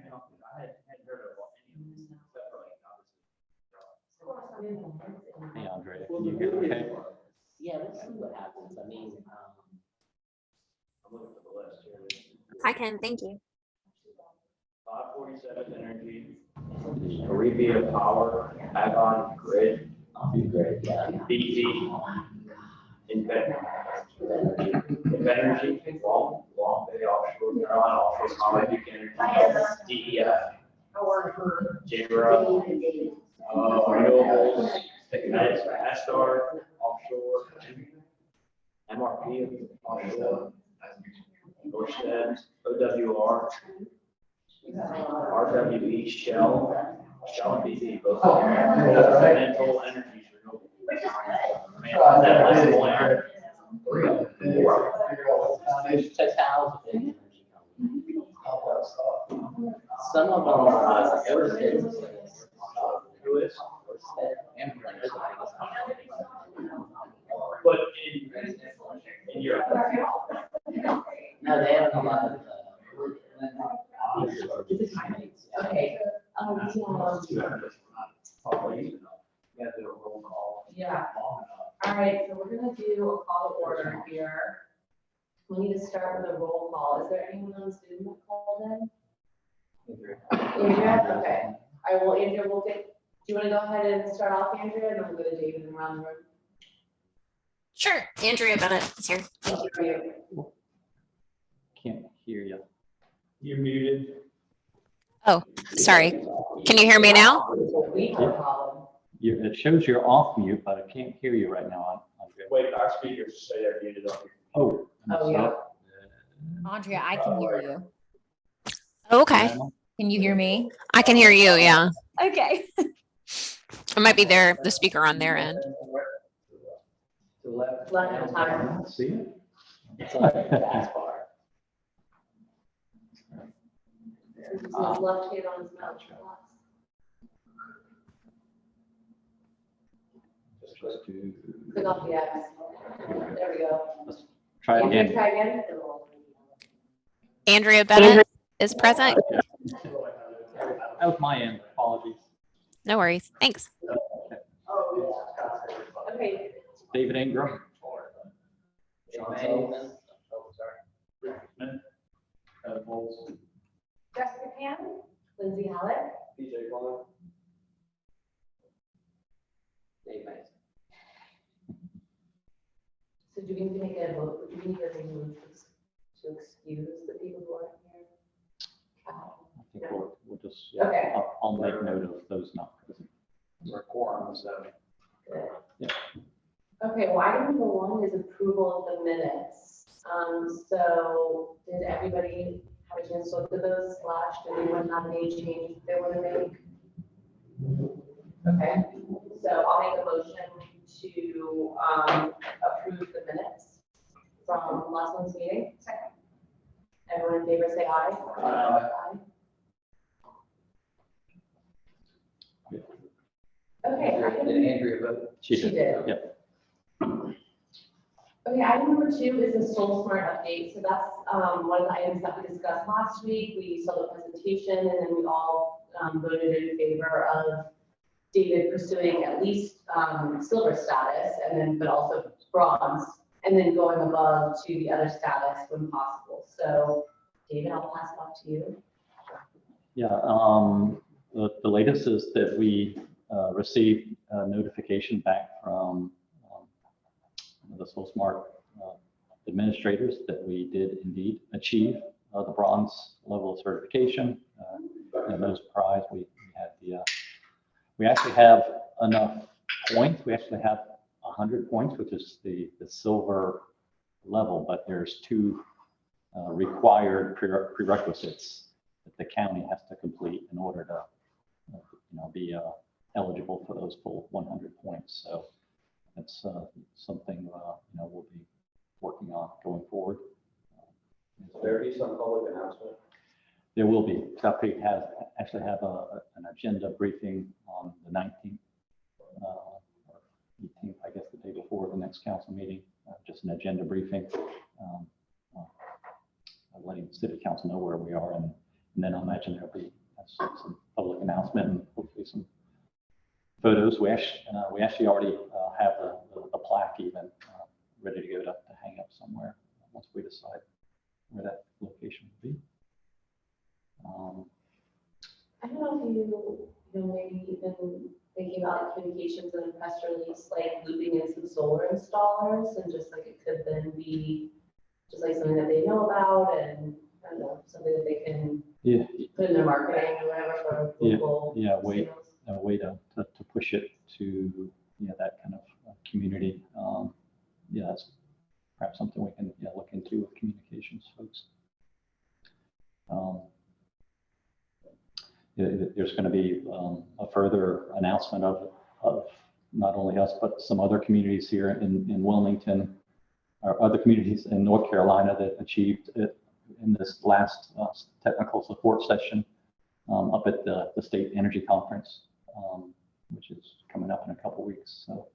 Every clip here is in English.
hadn't heard of any of this except for like obviously. Hey, Andrea, can you hear me okay? Yeah, let's see what happens. I mean, I'm looking for the list here. I can, thank you. 547 Energy, Arabia Power, Agon Grid, great, yeah. BT, Energy, Long Bay Offshore, Carolina Offshore, Colorado Energy, DEF, JRO, Renewables, Astar, Offshore, MRP, Offshore, Orsted, OWR, RWE, Shell and BT, both Renewable Energy, Renewable. Man, that list is one. Total energy company. Some of them are Orsted. Who is? But But in Europe. no, they have a lot of. Okay. Yeah. All right, so we're gonna do a call to order here. We need to start with a roll call. Is there anyone on Zoom that called in? Andrea, okay. I will, Andrea, we'll get, do you wanna go ahead and start off, Andrea, and then we'll go to David and around the room? Sure, Andrea Bennett is here. Thank you for you. Can't hear you. You're muted. Oh, sorry. Can you hear me now? We have a problem. It shows you're off mute, but I can't hear you right now. Andrea. Wait, our speakers say they're muted on. Oh. I'm Oh, yeah. sorry. Andrea, I can hear you. Okay, Can you hear me? I can hear you, yeah. Okay. It might be the speaker on their end. Left hand I time. don't see it. It's on the fast bar. His left hand on his mouth. Just to Click off the X. There we go. try it Andrea, again. try again. Andrea Bennett is present. That was my end. Apologies. No worries, thanks. Okay, David Ingram. Jessica Pan, Lindsay Hallett, PJ Blunt. so do we need to make a vote, do we need to move to excuse the people who aren't here? I think we'll just, Okay. I'll make note of those not present. We're quorum, so. Good. Yeah. Okay, well, item number one is approval of the minutes. So did everybody have a chance to look at those did anyone have any changes they want to make? Okay, so I'll make a motion to, approve the minutes from last month's meeting. Second. Everyone in favor, say aye. Aye. Okay. Did Andrea vote? She She did. did. Yep. Okay, item number two is the Soul Smart update. So that's one of the items that we discussed last week. We saw the presentation and then we all voted in favor of David pursuing at least silver status and then, but also bronze, and then going above to the other status when possible. So David, I'll pass it off to you. Yeah, the latest is that we received a notification back from the SoulSmart administrators that we did indeed achieve the bronze level of certification. And those prize, we actually have enough points. We actually have 100 points, which is the silver level, but there's two required prerequisites that the county has to complete in order to be eligible for those full 100 points. So that's something we'll be working on going forward. Will there be some public announcement? There will be. Tuffy has actually have an agenda briefing on the 19th, or 18th, I guess the day before the next council meeting, just an agenda briefing, letting the city council know where we are in And then I imagine there'll be some public announcement and hopefully some photos. We actually already have the plaque even ready to go to hang up somewhere once we decide where that location will be. I don't know if you know, maybe even thinking about like communications and a press release, like looping in some solar installers and just like it could then be just like something that they know about and I don't know, something that they can Yeah, put in their marketing or whatever for local wait. sales. A way to push it to that kind of community. That's perhaps something we can look into with communications folks. There's going to be a further announcement of not only us but some other communities here in Wilmington, or other communities in North Carolina that achieved it in this last technical support session up at the State Energy Conference, which is coming up in a couple weeks. So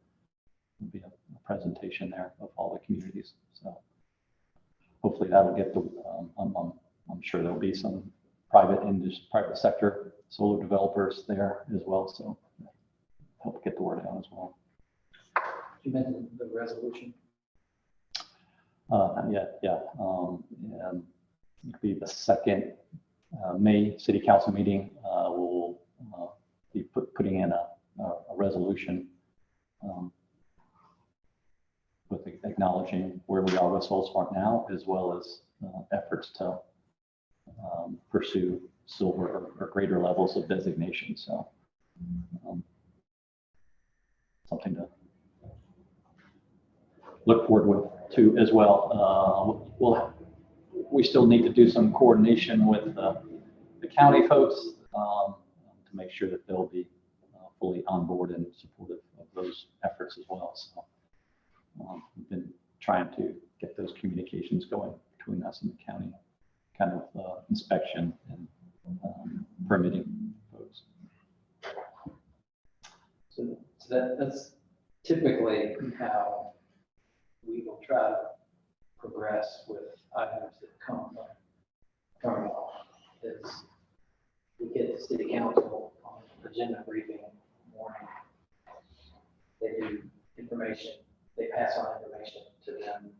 there'll be a presentation there of all the communities. So hopefully that'll get the, I'm sure there'll be some private sector solar developers there as well. So help get the word out as well. You mentioned the resolution. It'll be the second May City Council meeting. We'll be putting in a resolution with acknowledging where we are with SoulSmart now, as well as efforts to pursue silver or greater levels of designation. So something to look forward to as well. We still need to do some coordination with the county folks to make sure that they'll be fully on board and supportive of those efforts as well. So we've been trying to get those communications going between us and the county, kind of inspection and permitting folks. So that's typically how we will try to progress with items that come from is we get the city council on agenda briefing in the morning. They do information, they pass on information to them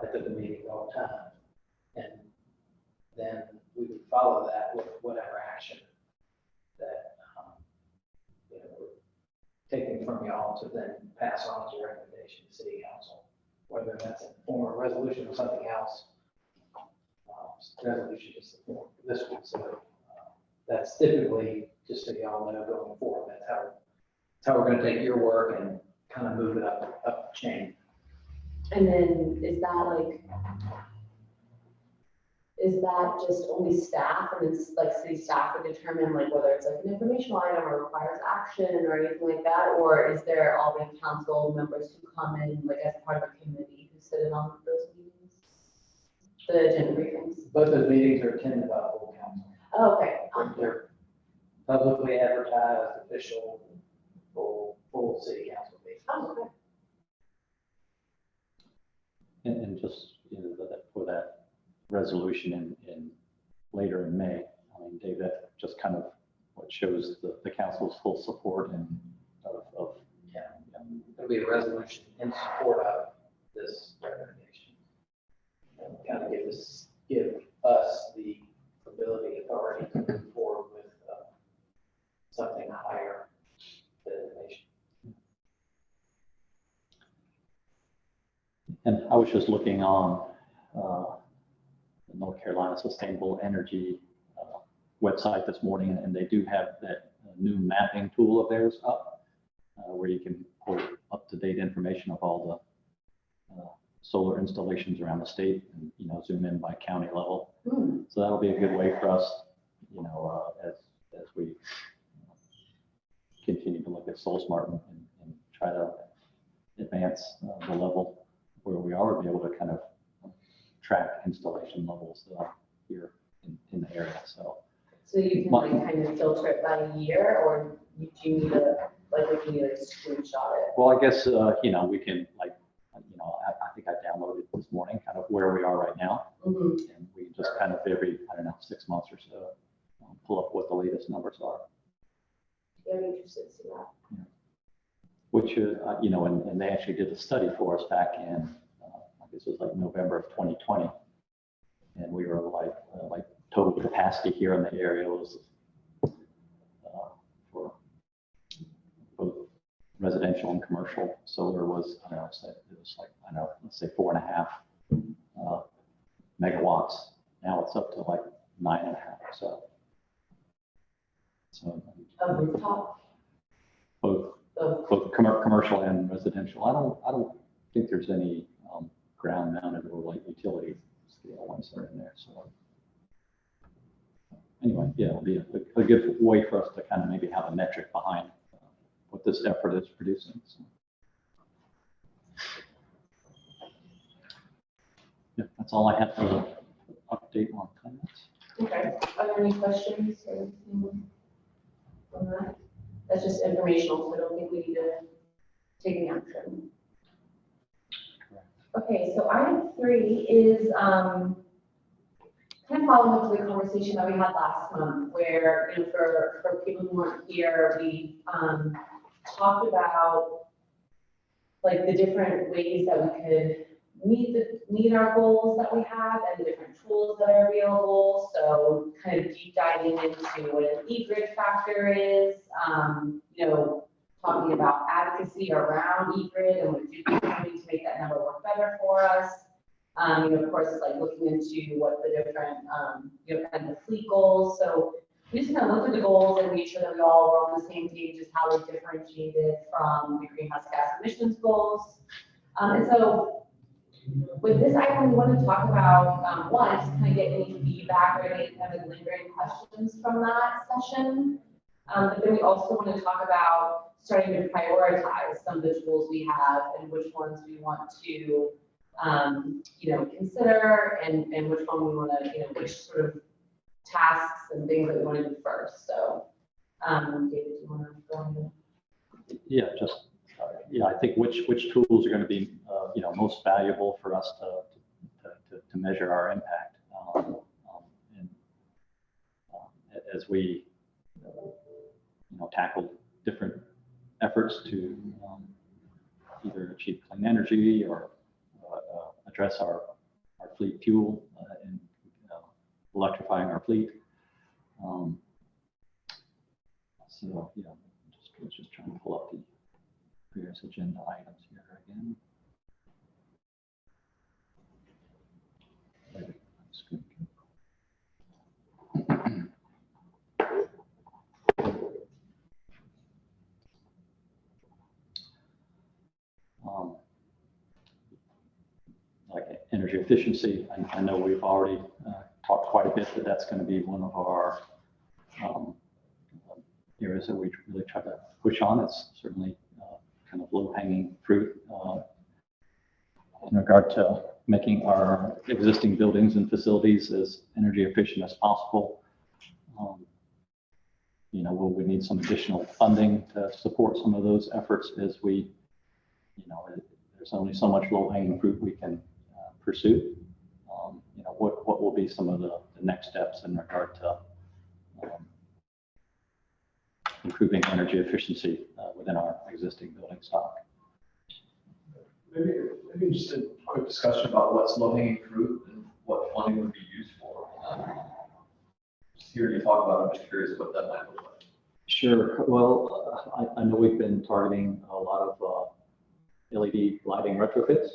at the meeting all the time. And then we would follow that with whatever action that we're taking from y'all to then pass on as a recommendation to city council, whether that's in the form of resolution or something else. Resolution is the form for this one, so that's typically, just so y'all know going forward, that's how we're going to take your work and kind of move it up the chain. And then is that just only staff and it's like city staff would determine like whether it's like an informational item or requires action or anything like that? Or is there all the council members who come in like as part of a committee who sit in on those meetings? The agenda briefings? Both those meetings are attended by the full council. Oh, okay. They're publicly advertised, official, full city council meetings. Oh, okay. And just for that resolution in later in May, I mean, Dave, that just kind of what shows the council's full support and of There'll be a resolution in support of this recommendation. And kind of give us the ability, authority to move forward with something higher designation. And I was just looking on the North Carolina Sustainable Energy website this morning, and they do have that new mapping tool of theirs up, where you can pull up-to-date information of all the solar installations around the state, and zoom in by county level. So that'll be a good way for us, as we continue to look at SoulSmart and try to advance the level where we are, be able to kind of track installation levels here in the area. So you can like kind of filter it by year, or do you need a we can either screenshot it? well, I guess we can I think I downloaded this morning kind of where we are right now, and we just kind of every, I don't know, 6 months or so, pull up what the latest numbers are. Yeah, I'm interested to see that. Which, you know, and they actually did a study for us back in, I guess it was like November of 2020. And we were like total capacity here in the area was for both residential and commercial solar was, I don't know, it was like, I don't know, let's say 4.5 megawatts. Now it's up to like 9.5 or so. Of rooftop? Both commercial and residential. I don't think there's any ground mounted or like utility scale ones that are in there. So anyway, yeah, it'll be a good way for us to kind of maybe have a metric behind what this effort is producing. So. Yeah, that's all I have for the update on comments. Okay, are there any questions or anything on that? That's just informational, so I don't think we need to take any action. Okay, so item 3 is kind of following up to the conversation that we had last month, where, you know, for people who weren't here, we talked about like the different ways that we could meet our goals that we have and the different tools that are available. So kind of deep diving into what an e-grid factor is, you know, talking about advocacy around e-grid and what do we do to make that number work better for us. You know, of course, it's like looking into what the different, you know, kind of the fleet goals. So we just kind of looked at the goals and made sure that we all were on the same page as how we differentiated from the greenhouse gas emissions goals. And so with this item, we want to talk about, one, just kind of get any feedback or any kind of lingering questions from that session. But then we also want to talk about starting to prioritize some of the tools we have and which ones we want to, you know, consider and which one we want to, you know, which sort of tasks and things that we want to do first. So, David, do you want to go on? Yeah, just yeah, I think which tools are going to be you know, most valuable for us to measure our impact, and as we you know, tackle different efforts to either achieve clean energy or address our fleet fuel and electrifying our fleet. So yeah, just trying to pull up the previous agenda items here again. Like energy efficiency, I know we've already talked quite a bit that that's going to be one of our areas that we really try to push on. It's certainly kind of low-hanging fruit in regard to making our existing buildings and facilities as energy efficient as possible. You know, will we need some additional funding to support some of those efforts as we, you know, there's only so much low-hanging fruit we can pursue. You know, what will be some of the next steps in regard to improving energy efficiency within our existing building stock? Maybe just a quick discussion about what's low-hanging fruit and what funding would be used for. Just hearing you talk about it, I'm just curious what that might look like. Sure. Well, I know we've been targeting a lot of LED lighting retrofits.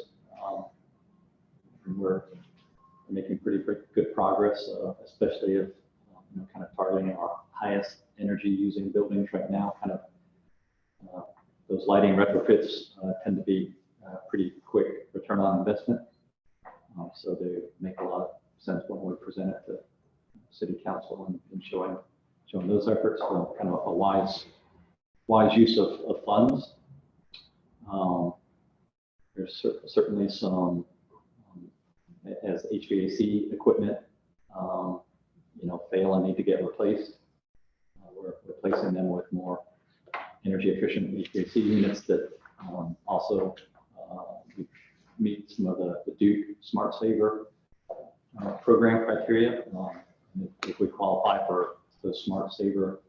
We're making pretty good progress, especially if you know, kind of targeting our highest energy using buildings right now. Kind of those lighting retrofits tend to be pretty quick return on investment, so they make a lot of sense when we present it to City Council and showing those efforts. So kind of a wise use of funds. There's certainly some as HVAC equipment, you know, fail and need to get replaced. We're replacing them with more energy efficient HVAC units that also meet some of the Duke Smart Saver program criteria. If we qualify for the Smart Saver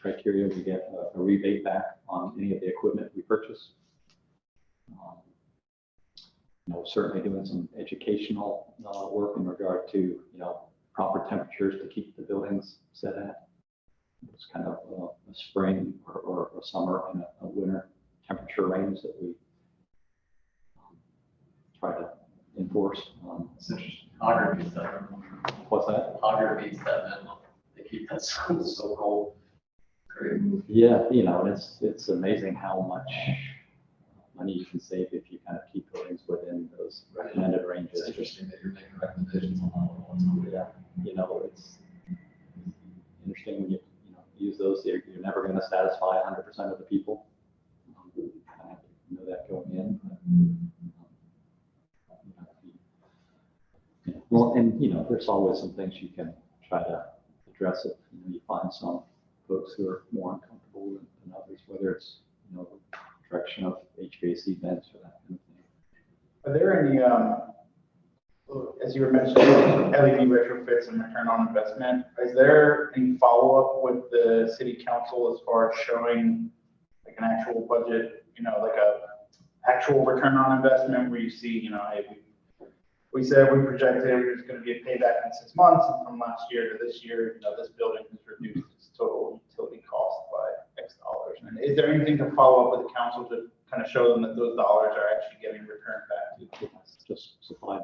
criteria, we get a rebate back on any of the equipment we purchase. Certainly doing some educational work in regard to, proper temperatures to keep the buildings set at. It's kind of a spring or a summer and a winter temperature range that we try to enforce. It's interesting. Hogger beats that. What's that? Hogger beats that minimum. They keep that so cold. Great. Yeah, it's amazing how much money you can save if you kind of keep buildings within those recommended ranges. It's interesting that you're making recommendations on that. Yeah, it's interesting when you use those. You're never going to satisfy 100% of the people. You kind of have to know that going in. Well, and there's always some things you can try to address if you find some folks who are more uncomfortable than others, whether it's the direction of HVAC vents or that kind of thing. Are there any, as you were mentioning, LED retrofits and return on investment, is there any follow-up with the city council as far as showing like an actual budget, like a actual return on investment where you see, hey, we said we projected there's going to be a payback in 6 months, and from last year to this year, this building has reduced its total utility cost by X dollars. And is there anything to follow up with the council to kind of show them that those dollars are actually getting returned back to? Just supplied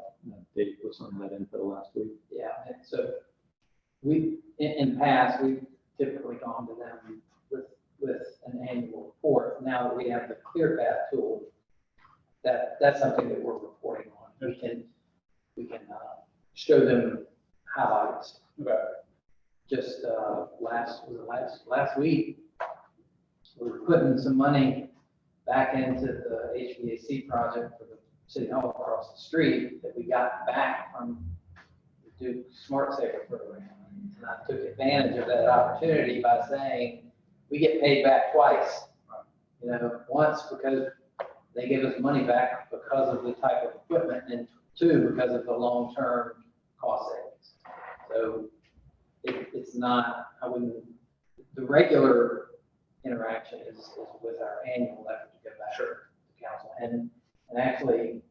Dave with some of that info last week. Yeah, and so in the past, we've typically gone to them with an annual report. Now that we have the ClearPath tool, that's something that we're reporting on. We can show them highlights. Okay. Just last week, we were putting some money back into the HVAC project for the city hall across the street that we got back from the Duke Smart Saver program. And I took advantage of that opportunity by saying, we get paid back twice. Once because they give us money back because of the type of equipment, and two, because of the long-term cost savings. So it's not, the regular interaction is with our annual effort to go back to council. And actually,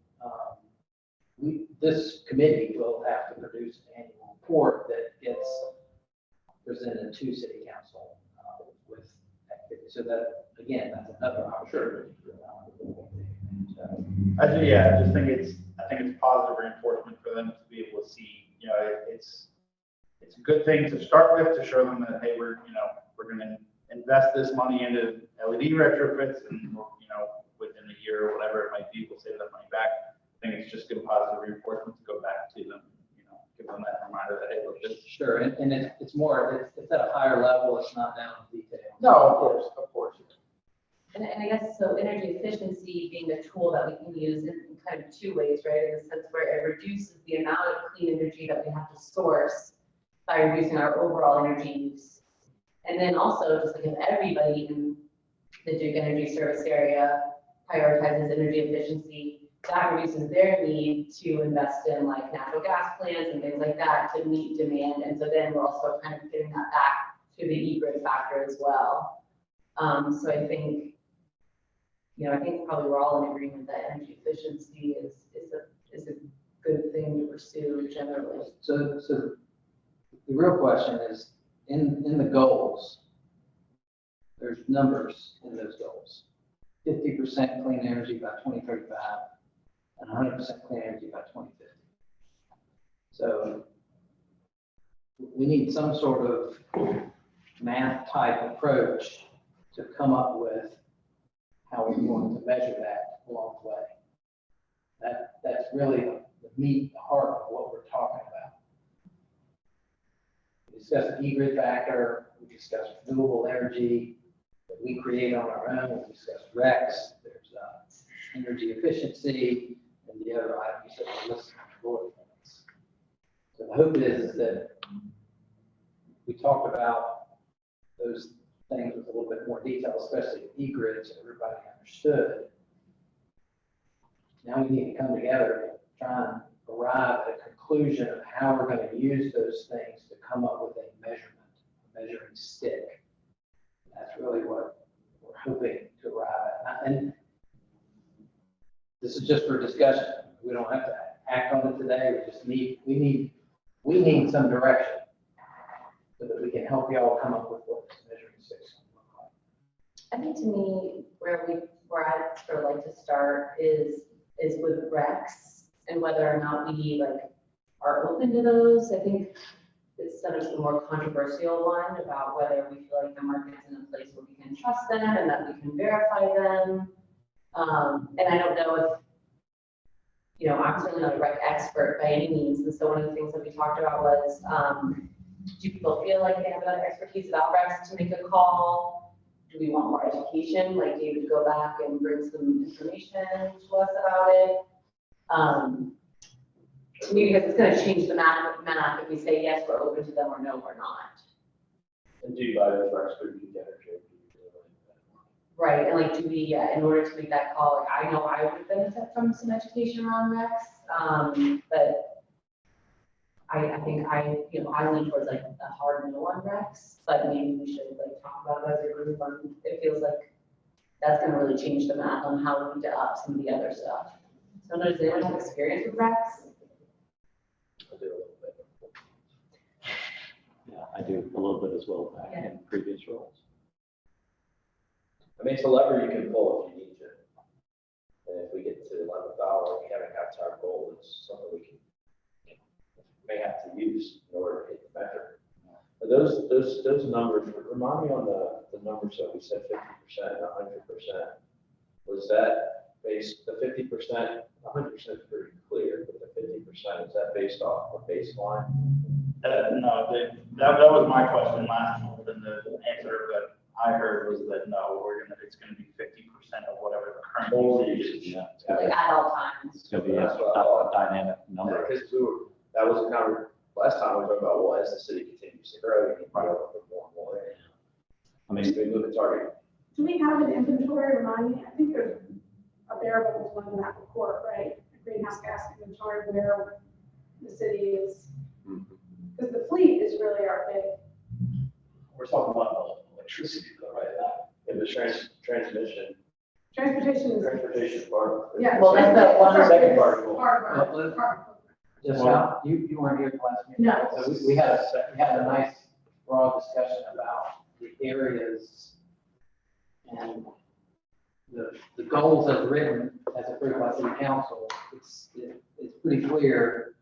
this committee will have to produce an annual report that gets presented to city council with activity. So that, again, that's another opportunity. I just think it's positive reinforcement for them to be able to see, it's a good thing to start with, to show them that, hey, we're going to invest this money into LED retrofits, and within a year or whatever it might be, we'll save that money back. I think it's just good positive reinforcement to go back to them, give them that reminder that, hey, look, this. Sure, and it's more, it's at a higher level, it's not down to detail. No, of course. And I guess so energy efficiency being a tool that we can use in kind of two ways, right? In the sense where it reduces the amount of clean energy that we have to source by reducing our overall energy use. And then also, just like if everybody in the Duke Energy Service area prioritizes energy efficiency, that reduces their need to invest in like natural gas plants and things like that to meet demand. And so then we're also kind of getting that back to the e-grid factor as well. So I think probably we're all in agreement that energy efficiency is a good thing to pursue generally. So the real question is, in the goals, there's numbers in those goals. 50% clean energy by 2035 and 100% clean energy by 2050. So we need some sort of math type approach to come up with how we're going to measure that along the way. That's really the meat, the heart of what we're talking about. We discussed the e-grid factor, we discussed renewable energy that we create on our own, we discussed REX, there's energy efficiency, and the other items that we're listing on the bullet points. So the hope is that we talked about those things with a little bit more detail, especially e-grid, so everybody understood. Now we need to come together and try and arrive at a conclusion of how we're gonna use those things to come up with a measurement, a measuring stick. That's really what we're hoping to arrive at. And this is just for discussion. We don't have to act on it today. We just need, we need some direction so that we can help y'all come up with what this measuring stick's gonna look like. I think to me, where I sort of like to start is with recs and whether or not we like are open to those. I think it's sort of the more controversial one about whether we feel like the market's in a place where we can trust them and that we can verify them. And I don't know if, you know, I'm certainly not a rec expert by any means. And so one of the things that we talked about was, do people feel like they have enough expertise about recs to make a call? Do we want more education, like David, to go back and bring some information to us about it? To me, because it's going to change the map if we say yes, we're open to them, or no, we're not. And do you buy those recs for you get it? Right, and like, do we, in order to make that call, like, I know I would benefit from some education around recs, but I think you know, I lean towards like a hard no on recs, but maybe we should like talk about it as a group. It feels like that's gonna really change the map on how we need to up some of the other stuff. So does anyone have experience with recs? I do a little bit. Yeah, I do a little bit as well back in previous roles. I mean, it's a lever you can pull if you need to. And if we get to $11, we haven't got to our goal, it's something we may have to use in order to hit the metric. But those numbers, remind me on the numbers that we said 50% and 100%. Was that based, the 50%, 100% is pretty clear, but the 50%, is that based off a baseline? No, that was my question last month, and the answer that I heard was that no, it's gonna be 50% of whatever the current usage is. Yeah, Like at all times? it's gonna be a That's what I thought. dynamic number. Because that was kind of, last time we were talking about, well, as the city continues to grow, you can probably put more and more in. I mean, We move the target. Do we have an inventory, remind me? I think there's a variable one in that report, right? A greenhouse gas inventory where the city is, because the fleet is really our big. We're talking about electricity though, right? In the transmission, Transportation part. Yeah. Well, that's the one second part. Just now, you weren't here last meeting. No. So we had a nice broad discussion about the areas and the goals as written, as approved by city council. It's pretty clear.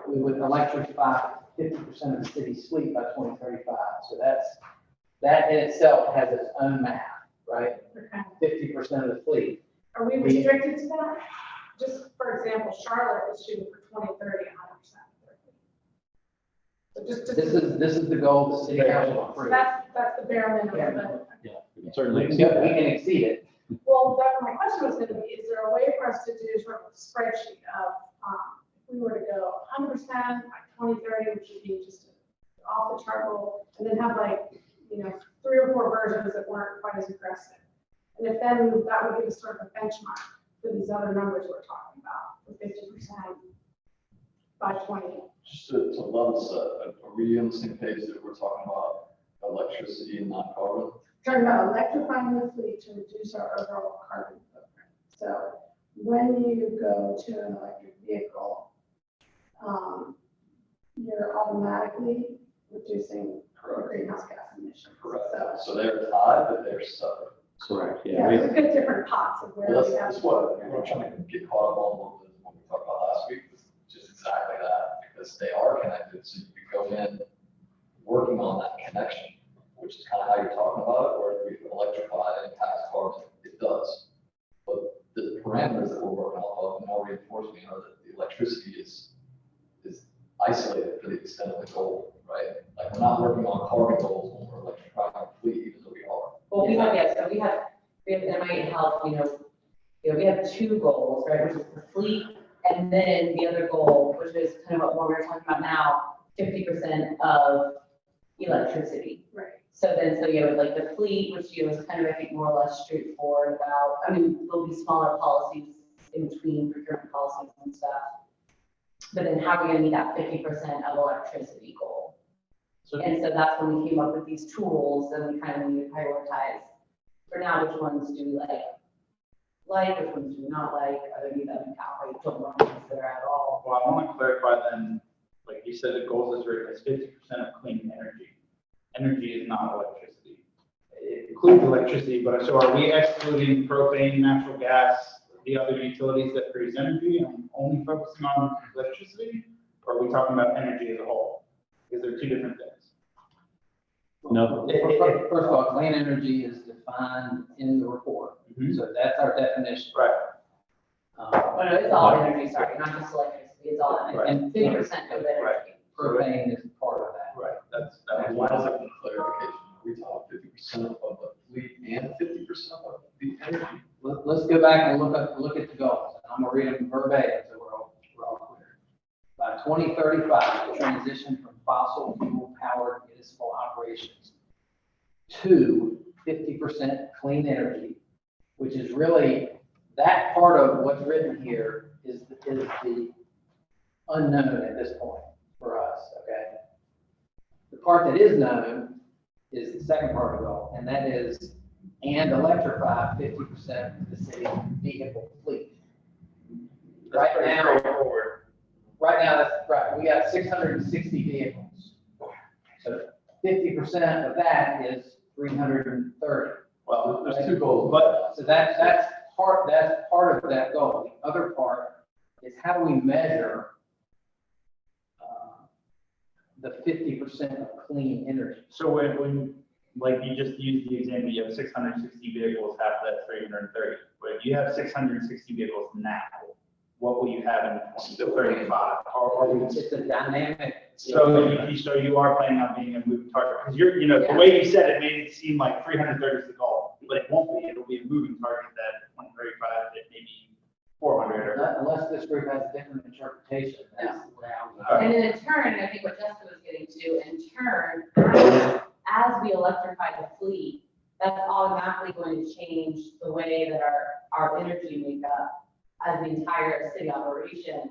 We would electrify 50% of the city's fleet by 2035. So that in itself has its own math, right? Okay. 50% of the fleet. Are we restricted to that? Just for example, Charlotte is shooting for 2030, 100%. So just. This is the goal the city council So approved. that's the bare minimum, but. yeah, we can certainly We exceed that. can exceed it. Well, my question was gonna be, is there a way for us to do sort of a spreadsheet of, if we were to go 100% by 2030, which would be just off the chart goal, and then have like, 3 or 4 versions that weren't quite as aggressive. And if then that would give us sort of a benchmark for these other numbers we're talking about, for 50% by 20. Just to level set, are we on the same page that we're talking about electricity and not carbon? Talking about electrifying the fleet to reduce our overall carbon footprint. So when you go to an electric vehicle, you're automatically reducing greenhouse gas emissions. Correct. So So they're tied, but they're separate. Correct, yeah, yeah. there's a good different pots of where Well, we have. that's what we're trying to get caught up on what we talked about last week, was just exactly that, because they are connected, so you could go in working on that connection, which is kind of how you're talking about it, where if we electrify and impacts carbon, it does. But the parameters that we're working off of, and more reinforcement, are that the electricity is isolated for the extent of the goal, right? Like, we're not working on carbon goals when we're electrifying our fleet, even though we are. Well, we have, it might help, we have 2 goals, right, which is the fleet, and then the other goal, which is kind of what we're talking about now, 50% of electricity. Right. So with like the fleet, which is kind of, I think, more or less straightforward about, there'll be smaller policies in between procurement policies and stuff. But then how are we gonna meet that 50% of electricity goal? So, And so that's when we came up with these tools, and we kind of need to prioritize, for now, which ones do we like, which ones do we not like, are there any that we outright don't want to consider at all? well, I want to clarify then, like you said, the goals is written as 50% of clean energy. Energy is not electricity. It includes electricity, but so are we excluding propane, natural gas, the other utilities that produce energy and only focusing on electricity? Or are we talking about energy as a whole? Because they're two different things. No, First of all, clean energy is defined in the report, Mhm. so that's our definition. Right. Oh, no, it's all energy, sorry, not just electricity, it's all energy, Right. and 50% of energy. Propane is part of that. Right, that's And why why is that for clarification? We talk 50% of the fleet and 50% of the energy. Let's go back and look at the goals. I'm gonna read them verbatim, so we're all clear. By 2035, the transition from fossil fuel powered municipal operations to 50% clean energy, which is really, that part of what's written here is the unknown at this point for us, okay? The part that is known is the second part of the goal, and that is, and electrify 50% of the city's vehicle fleet. Right now, that's right, we got 660 vehicles. So 50% of that is 330. Well, there's two goals, but So that's part of that goal. The other part is how do we measure the 50% of clean energy? so when, like you just used the example, you have 660 vehicles, half of that 330. But if you have 660 vehicles now, what will you have in 2035? Are we, It's a dynamic. so you are planning on being a moving target? Because you're, the way you said it made it seem like 330 is the goal, but it won't be. It'll be a moving target that 2035, that maybe 400 or. Unless this group has a different interpretation, that's the way I would. And then in turn, I think what Jessica was getting to, in turn, as we electrify the fleet, that's automatically going to change the way that our energy makeup as the entire city operations.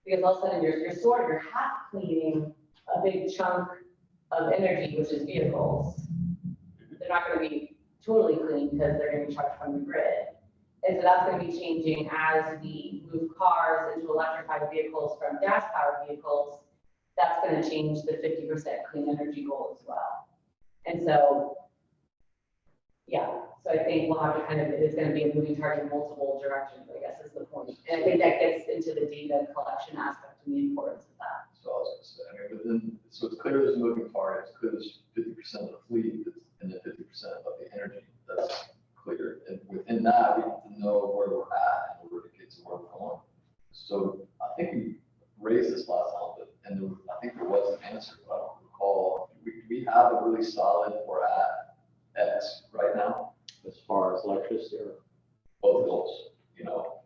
Because all of a sudden you're half cleaning a big chunk of energy, which is vehicles. They're not gonna be totally clean because they're gonna be charged from the grid. And so that's gonna be changing as we move cars into electrified vehicles from gas powered vehicles. That's gonna change the 50% clean energy goal as well. And so, yeah, so I think we'll have to it's gonna be a moving target in multiple directions, I guess is the point. And I think that gets into the data collection aspect and the importance of that. So I was gonna say, I mean, within, so it's clear there's a moving target, it's clear there's 50% of the fleet, and then 50% of the energy, that's clear. And within that, we have to know where we're at in order to get to where we're going. So I think we raised this last time, and I think there was an answer, but I don't recall. We have a really solid, we're at X right now, as far as electricity or, both goals,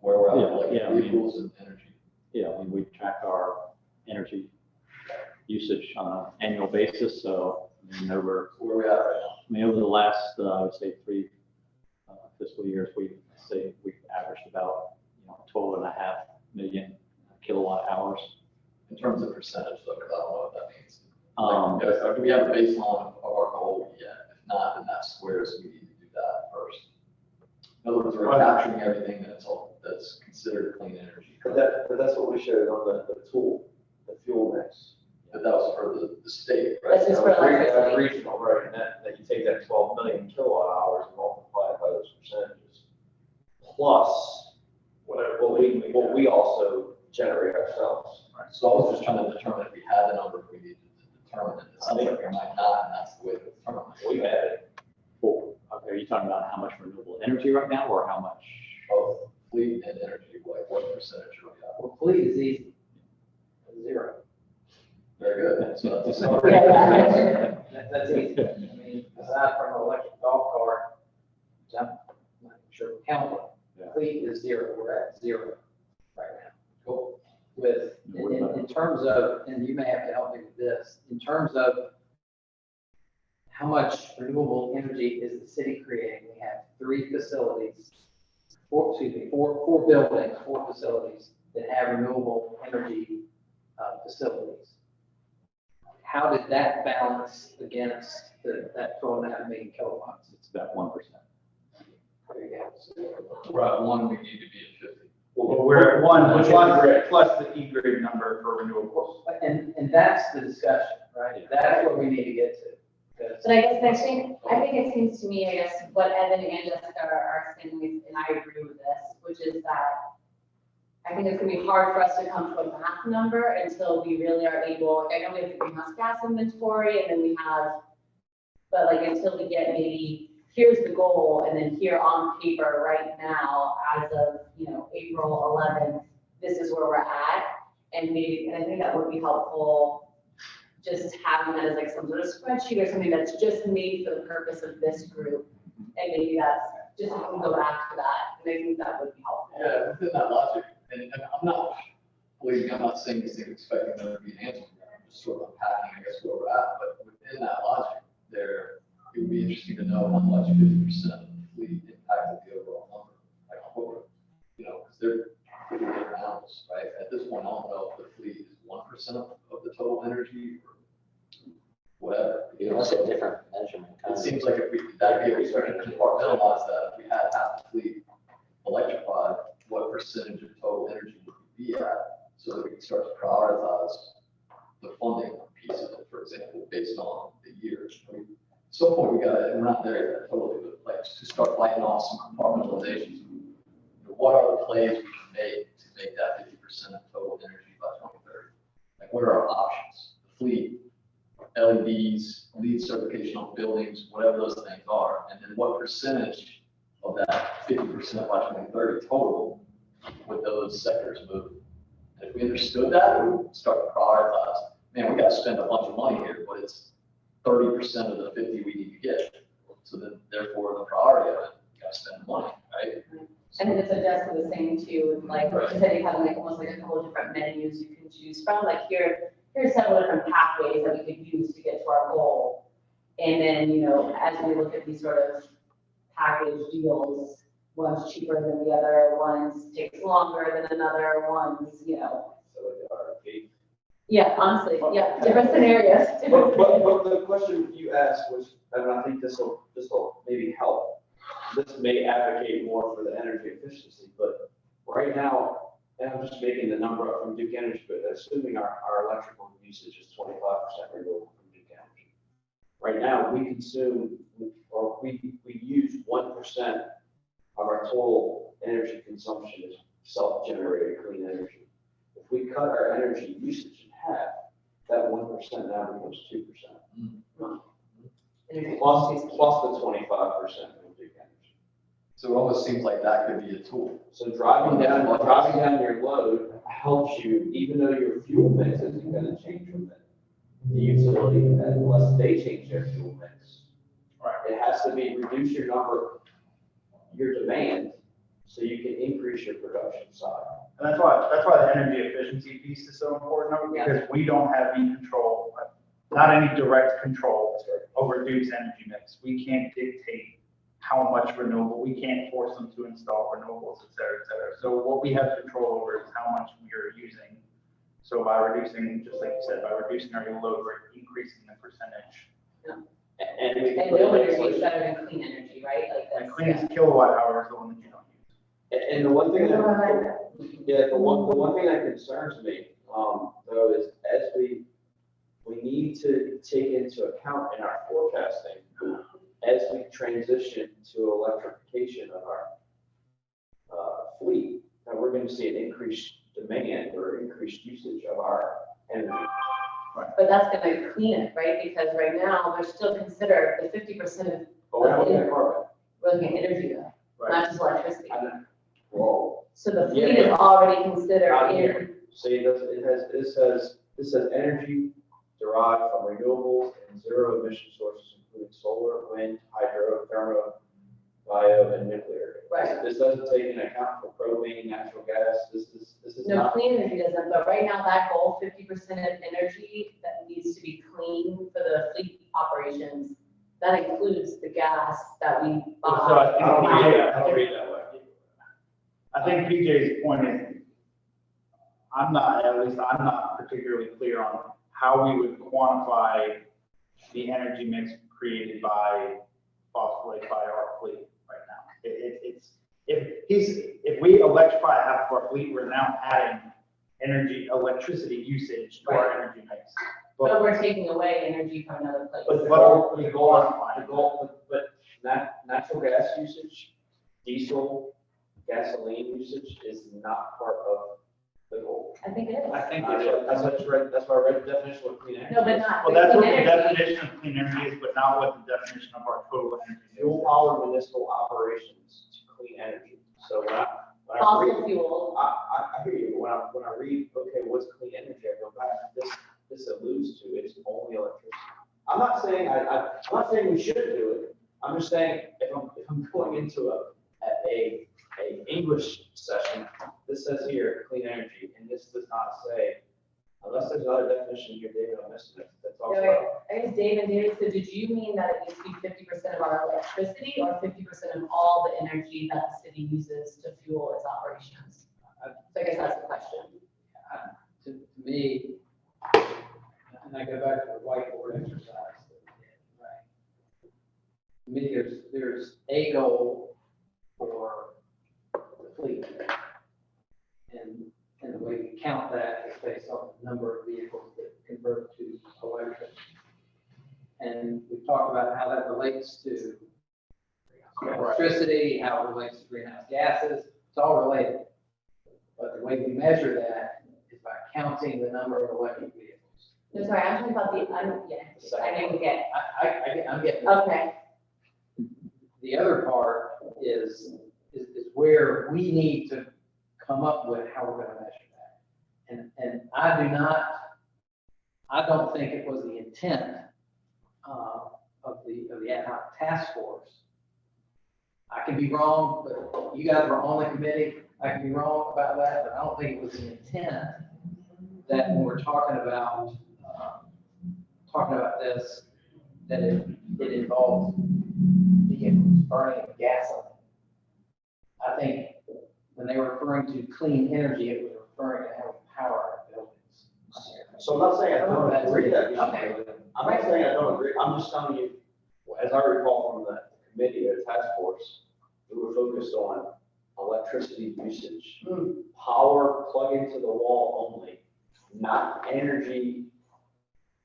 where we're at, like Yeah, I mean- vehicles and energy. yeah, I mean, we track our energy usage on an annual basis, so I mean, Where we're at right now. over the last, I would say 3 fiscal years, we've averaged about, 12.5 million kilowatt hours. In terms of percentage, though, because I don't know what that means. Um, Do we have a baseline of our goal yet? If not, then that's where we need to do that first. In other words, we're capturing everything that's considered clean energy. But that's what we showed on the tool, the fuel mix. But that was for the state, right? That's just for electricity. Regional, right, and that you take that 12 million kilowatt hours and multiply it by those percentages. Plus, what we also generate ourselves. Right. So I was just trying to determine if we had the number we needed to determine it. It sounds like we might not, and that's the way to determine it. We had it. are you talking about how much renewable energy right now, or how much? Both fleet and energy, like what percentage are we at? Well, fleet is easy. 0. Very good. So that's That's easy. I mean, aside from an electric golf cart, which I'm not sure we count one, fleet is 0. We're at 0 right now. Cool. In terms of, and you may have to help me with this, in terms of how much renewable energy is the city creating, we have 3 facilities four buildings, four facilities that have renewable energy facilities. How did that balance against that 12.5 million kilowatts? It's about 1%. There you go. We're at 1, we need to be at 50. Well, we're at 1, plus the E-grade number for renewables. And that's the discussion, right? That's what we need to get to. But I guess I think it seems to me, I guess, what Evan and Jessica are saying, and I agree with this, which is that I think it's gonna be hard for us to come to a math number until we really are able, I know we have the greenhouse gas inventory, and then we have, but like until we get maybe, here's the goal, and then here on paper right now, as of, April 11th, this is where we're at. And I think that would be helpful, just having that as like some sort of spreadsheet or something that's just made for the purpose of this group. And maybe that's, just we can go back to that, and I think that would be helpful. Yeah, within that logic, and I'm not, believe me, I'm not saying these things expecting there to be an answer. I'm just sort of unpacking, I guess, where we're at, but within that logic, it would be interesting to know how much 50% of the fleet impacted the overall number. Like, because they're pretty different animals, right? At this point, I don't know if the fleet is 1% of the total energy or whatever. That's a different measurement. It seems like if we could compartmentalize that, if we had half the fleet electrified, what percentage of total energy would we be at, so that we can start to prioritize the funding piece of it, for example, based on the years. I mean, at some point we're not there yet totally, but like to start lighting off some compartmentalizations. What are the plays we can make to make that 50% of total energy by 2030? Like, what are our options? The fleet, LEDs, LEED certification on buildings, whatever those things are, and then what percentage of that 50% by 2030 total would those sectors move? And if we understood that, we would start to prioritize. Man, we got to spend a bunch of money here, but it's 30% of the 50 we need to get. So then, therefore, the priority of it, we got to spend the money, right? And then it's adjusted the same too, like, instead of having like almost like a couple of different menus you can choose from, like here's several different pathways that we could use to get to our goal. And then, as we look at these sort of package deals, one's cheaper than the other, one's takes longer than another, one's, So like RFP. Yeah, honestly, yeah, different scenarios. But the question you asked was, and I think this will maybe help. This may advocate more for the energy efficiency, but right now, and I'm just making the number up from Duke Energy, but assuming our electrical usage is 25% renewable from Duke Energy. Right now, we consume, or we use 1% of our total energy consumption is self-generated clean energy. If we cut our energy usage in half, that 1% now becomes 2%. Plus the 25% from Duke Energy. So it almost seems like that could be a tool. So driving down your load helps you, even though your fuel mix isn't going to change from it. The utility, unless they change their fuel mix. Right. It has to be reduce your demand, so you can increase your production side. And that's why the energy efficiency piece is so important, because we don't have any control, not any direct control over Duke's energy mix. We can't dictate how much renewable, we can't force them to install renewables, et cetera, et cetera. So what we have control over is how much we are using. So by reducing, just like you said, by reducing our load, we're increasing the percentage. And we can And put no in energy is legislation. better than clean energy, right? Like And that's. cleanest kilowatt hour is the one that you don't use. And the one thing the one thing that concerns me, though, is as we need to take into account in our forecasting, as we transition to electrification of our fleet, that we're going to see an increased demand or increased usage of our energy. But that's gonna clean it, right? Because right now, they're still considered the 50% of, But we're not looking at carbon. we're looking at energy though, not just electricity. Whoa. So the fleet is already considered Not in, here. See, this says energy derived from renewables and zero emission sources, including solar, wind, hydro, thermal, bio, and nuclear. Right. This doesn't take into account for propane, natural gas. This is no, not. clean energy doesn't, but right now that goal, 50% of energy that needs to be clean for the fleet operations, that includes the gas that we So I buy. think I don't read that way. I think PJ's point is, I'm not particularly clear on how we would quantify the energy mix created by our fleet right now. If we electrify half of our fleet, we're now adding electricity usage to our energy mix. But we're taking away energy from another place. But natural gas usage, diesel, gasoline usage is not part of the goal. I think it is. I think That's why I read the definition of clean energy. No, but not. Well, that's what clean the energy. definition of clean energy is, but not what the definition of our total energy is. Fuel power municipal operations to clean energy. So when I Fossil read, fuel. I hear you, but when I read, okay, what's clean energy, I go back, this alludes to it's only electricity. I'm not saying we shouldn't do it. I'm just saying if I'm going into a English session, this says here clean energy, and this does not say, unless there's another definition here, David, I'm missing it. That's also. I guess David, so did you mean that it needs to be 50% of our electricity or 50% of all the energy that the city uses to fuel its operations? So I guess that's the question. To me, and I go back to the whiteboard exercise that we did, right? To me, there's a goal for the fleet. And the way we count that is based on the number of vehicles that convert to electric. And we've talked about how that relates to electricity, how it relates to greenhouse gases. It's all related. But the way we measure that is by counting the number of electric vehicles. No, sorry, I'm talking about I didn't get I'm getting. Okay. The other part is where we need to come up with how we're going to measure that. And I don't think it was the intent of the ad hoc task force. I can be wrong, but you guys were on the committee. I can be wrong about that, but I don't think it was the intent that when we're talking about this, that it involves vehicles burning gasoline. I think when they were referring to clean energy, it was referring to how we power our buildings. So I'm not saying I don't agree that we should Okay. do it. I'm not saying I don't agree. I'm just telling you, as I recall from the committee or task force, we were focused on electricity usage, power plug into the wall only, not energy,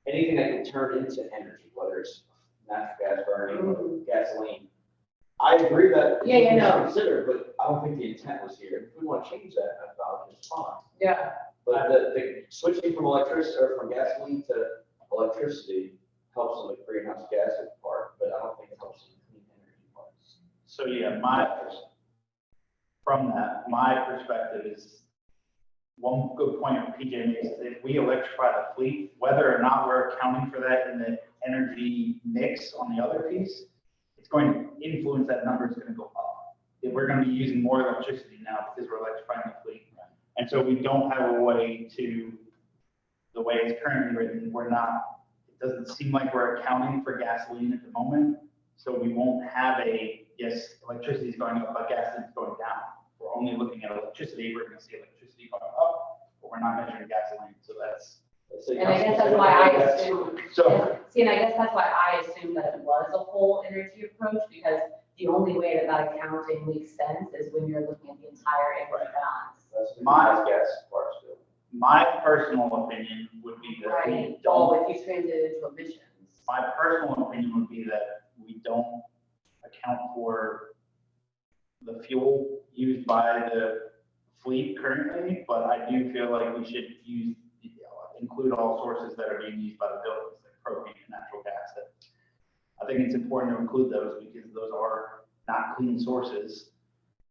anything that can turn into energy, whether it's natural gas burning or gasoline. I agree that we should consider, but I don't think the intent was here. If we want to change that, I thought it's fine. Yeah. But the switching from electricity or from gasoline to electricity helps in the greenhouse gas part, but I don't think it helps in the clean energy part. So yeah, my perspective is one good point that PJ makes is if we electrify the fleet, whether or not we're accounting for that in the energy mix on the other piece, it's going to influence that number is going to go up. If we're going to be using more electricity now because we're electrifying the fleet. And so we don't have a way to, the way it's currently written, it doesn't seem like we're accounting for gasoline at the moment. So we won't have yes, electricity is going up, but gasoline is going down. We're only looking at electricity. We're going to see electricity going up, but we're not measuring gasoline. So And I guess that's why I assumed. So- And I guess that's why I assumed that it was a whole energy approach, because the only way that accounting makes sense is when you're looking at the entire energy balance. That's the greenhouse gas part still. my personal opinion would be that we Right, don't. if you translate it into emissions. My personal opinion would be that we don't account for the fuel used by the fleet currently, but I do feel like we should include all sources that are being used by the buildings, like propane and natural gas. I think it's important to include those because those are not clean sources.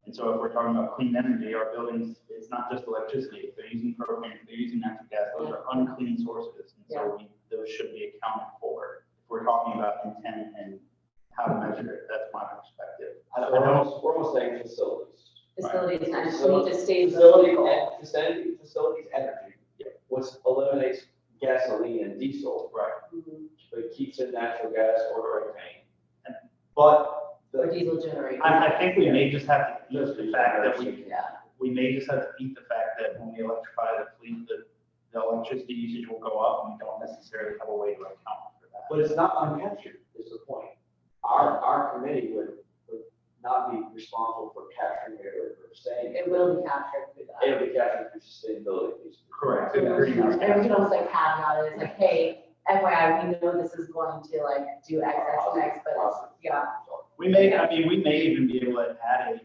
And so if we're talking about clean energy, our buildings, it's not just electricity. If they're using propane, if they're using natural gas, those are unclean sources. And so those should be accounted for. If we're talking about intent and how to measure it, that's my perspective. We're almost saying facilities. Facilities, and fleet just stays. Facilities energy, which eliminates gasoline and diesel, Right. but keeps it natural gas or propane. But Or diesel generators. I think we may just have to use the fact that we may just have to eat the fact that when we electrify the fleet, the electricity usage will go up, and we don't necessarily have a way to account for that. But it's not uncaptured, is the point. Our committee would not be responsible for capturing it or saying. It will be captured through that. It'll be captured through sustainability. Correct. And we can almost like caveat it, it's like, hey, FYI, we know this is going to like do X, X, and X, but it's, yeah. We may even be able to add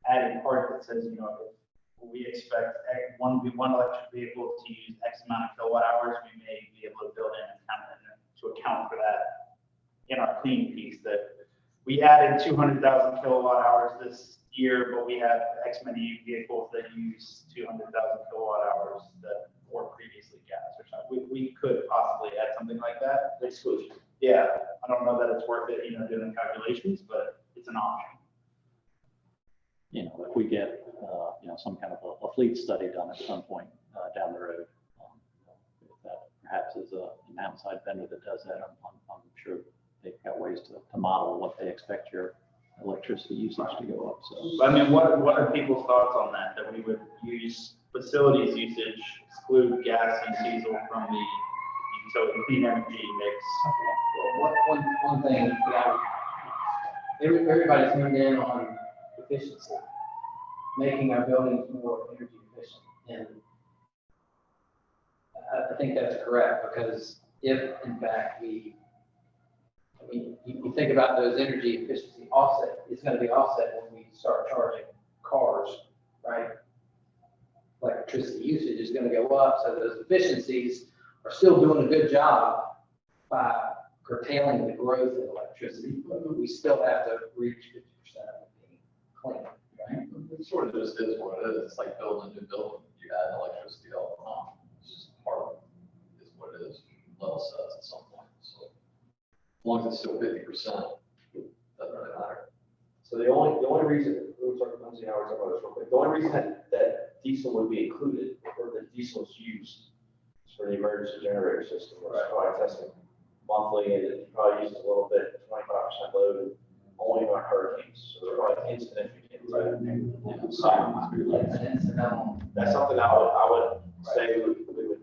a part that says, we expect one electric vehicle to use X amount of kilowatt hours. We may be able to build in to account for that in our clean piece, that we added 200,000 kilowatt hours this year, but we have X many vehicles that use 200,000 kilowatt hours that were previously gas or something. We could possibly add something like that. Exclusion. Yeah, I don't know that it's worth it, doing the calculations, but it's an option. If we get, some kind of a fleet study done at some point down the road, if that perhaps is an outside vendor that does that, I'm sure they've got ways to model what they expect your electricity usage to go up. So, I mean, what are people's thoughts on that? That we would use facilities usage, exclude gas and diesel from the utility clean energy mix? Well, one thing, everybody's honed in on efficiency, making our buildings more energy efficient. And I think that's correct, because if in fact you think about those energy efficiency offset, it's going to be offset when we start charging cars, right? Electricity usage is going to go up, so those efficiencies are still doing a good job by curtailing the growth in electricity, but we still have to reach 50% of it being clean, right? It sort of just is what it is. It's like building a new building. You add electricity all the time. It's just part of it, is what it is. Level sets at some point. So as long as it's still 50%, doesn't really matter. So the only reason, we're talking about this real quick, the only reason that diesel would be included, or that diesel is used, is for the emergency generator system, which is probably testing monthly, and it probably uses a little bit, 25% load, only on hurricanes. So they're probably insignificant. That's an incidental. That's something I would say we would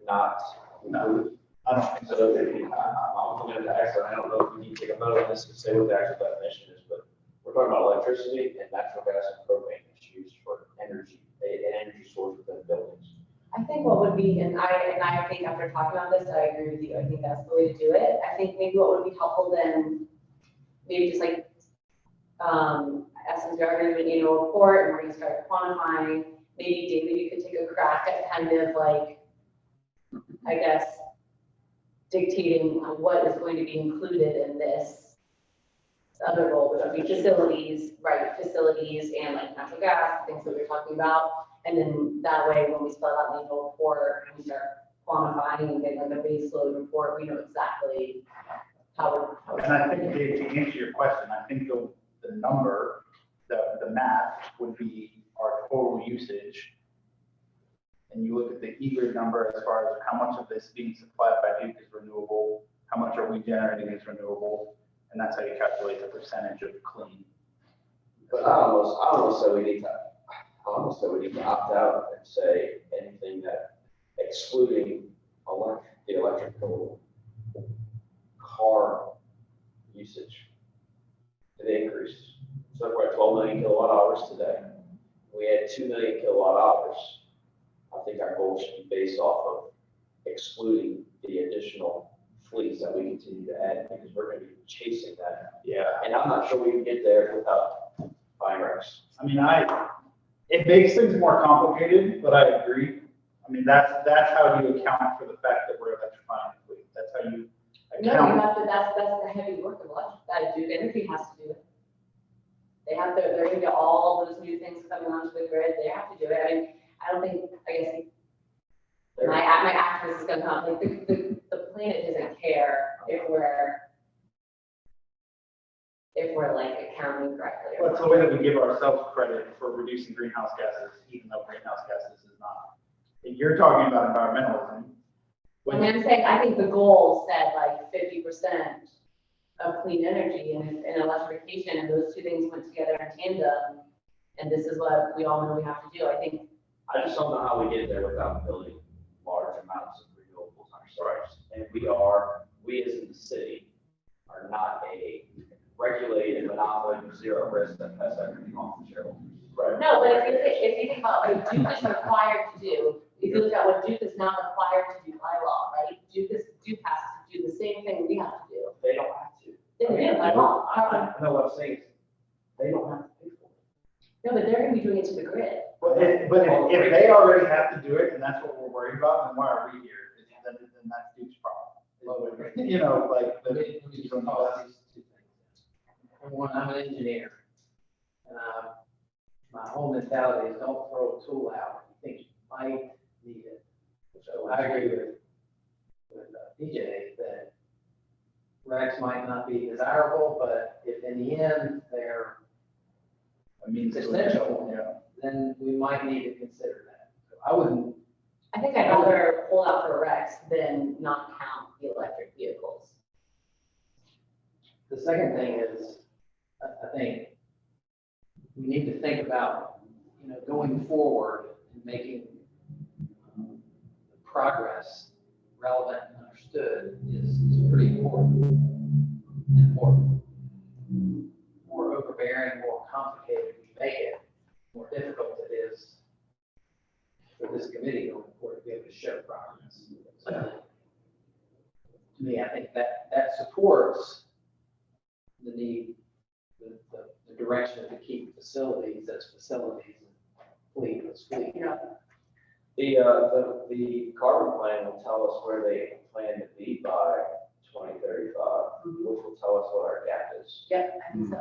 not include. I don't think So so. I'm looking at the actual, I don't know if we need to take a vote on this and say what the actual definition is, but we're talking about electricity and natural gas and propane that's used for energy, an energy source within buildings. I think what would be, and I think after talking about this, I agree with you. I think that's the way to do it. I think maybe what would be helpful then, maybe just like, since we are going to do an annual report and we're going to start quantifying, maybe David, you could take a crack at kind of like, I guess, dictating what is going to be included in this other goal, which would be facilities, right? Facilities and like natural gas, things that we're talking about. And then that way, when we spell out the annual report and we start quantifying and getting like a base load report, we know exactly how we're. And I think to answer your question, I think the number, the math would be our total usage. And you look at the eager number as far as how much of this being supplied by Duke is renewable, how much are we generating is renewable, and that's how you calculate the percentage of clean. But I almost say we need to opt out and say anything that excluding the electrical car usage, it increased. So if we're at 12 million kilowatt hours today, we had 2 million kilowatt hours. I think our goal should be based off of excluding the additional fleets that we continue to add, because we're going to be chasing that. Yeah. And I'm not sure we can get there without buying wrecks. I mean, it makes things more complicated, but I agree. I mean, that's how you account for the fact that we're electrifying the fleet. That's how you No, account. you have to, that's the heavy work of electric, that Duke Energy has to do it. They're going to get all those new things coming onto the grid, they have to do it. I mean, I don't think, I guess, my activist is going to come, like, the planet doesn't care if we're like accounting correctly. Well, it's the way that we give ourselves credit for reducing greenhouse gases, even though greenhouse gases is not. You're talking about environmentalism. When I'm saying, I think the goal said like 50% of clean energy and electrification, and those two things went together in tandem, And this is what we all know we have to do. I think, I just don't know how we get there without building large amounts of renewables on our sites. And we as in the city, are not a regulated monopoly with zero risk that has everything off the shareholders. Right. no, but if you think about what Duke is required to do, if you look at what Duke is not required to do by law, right? Duke has to do the same thing we have to do. They don't have to. They do by law. I know what I'm saying is, they don't have to pay for it. No, but they're gonna be doing it to the grid. But if they already have to do it, and that's what we're worried about, then why are we here? Then that's Duke's problem. You know, like, Let me just call out these two things. One, I'm an engineer. And my whole mentality is don't throw a tool out if you think you might need it. So I agree with DJ that RECs might not be desirable, but if in the end they're I mean, essential, yeah. then we might need to consider that. So I wouldn't, I think I'd rather hold out for Rex than not count the electric vehicles. the second thing is, I think we need to think about, going forward and making progress relevant and understood is pretty important. And more overbearing, more complicated we make it, more difficult it is for this committee going forward to be able to show progress. So, to me, I think that supports the need, the direction to keep facilities as facilities and fleet as fleet. The carbon plan will tell us where they plan to be by 2035, which will tell us what our gap is. Yep, I think so.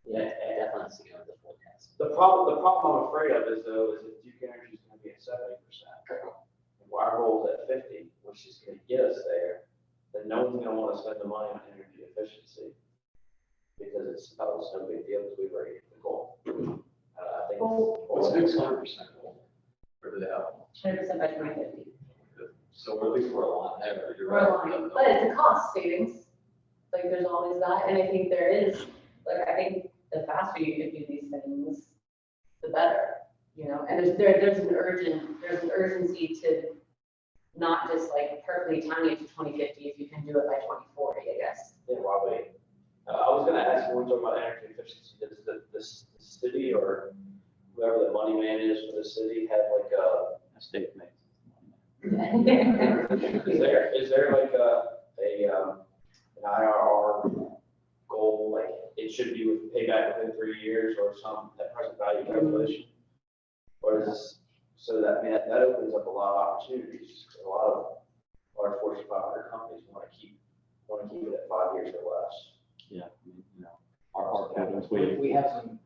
Yeah, I definitely see on the forecast. The problem I'm afraid of is though, is that Duke Energy is going to be at 70%. And our goal is at 50, which is going to get us there. Then no one's going to want to spend the money on energy efficiency because it's no big deal because we've already hit the goal. I think What's Duke's 100% goal? Where do they have? 100% by 2050. So at least we're aligned there. You're We're right. aligned, but it's a cost savings. Like there's always that, and I think there is, I think the faster you can do these things, the better, and there's an urgency to not just perfectly time it to 2050 if you can do it by 2040, I guess. Yeah, why wait? I was going to ask you, when we're talking about energy efficiency, does the city or whoever the money man is for the city have A state makes. is there an IRR goal, like it should be with payback within 3 years or some at present value calculation? Or is this, so that opens up a lot of opportunities. A lot of large Fortune 500 companies want to keep it at 5 years or less. Yeah, our buildings, We have some,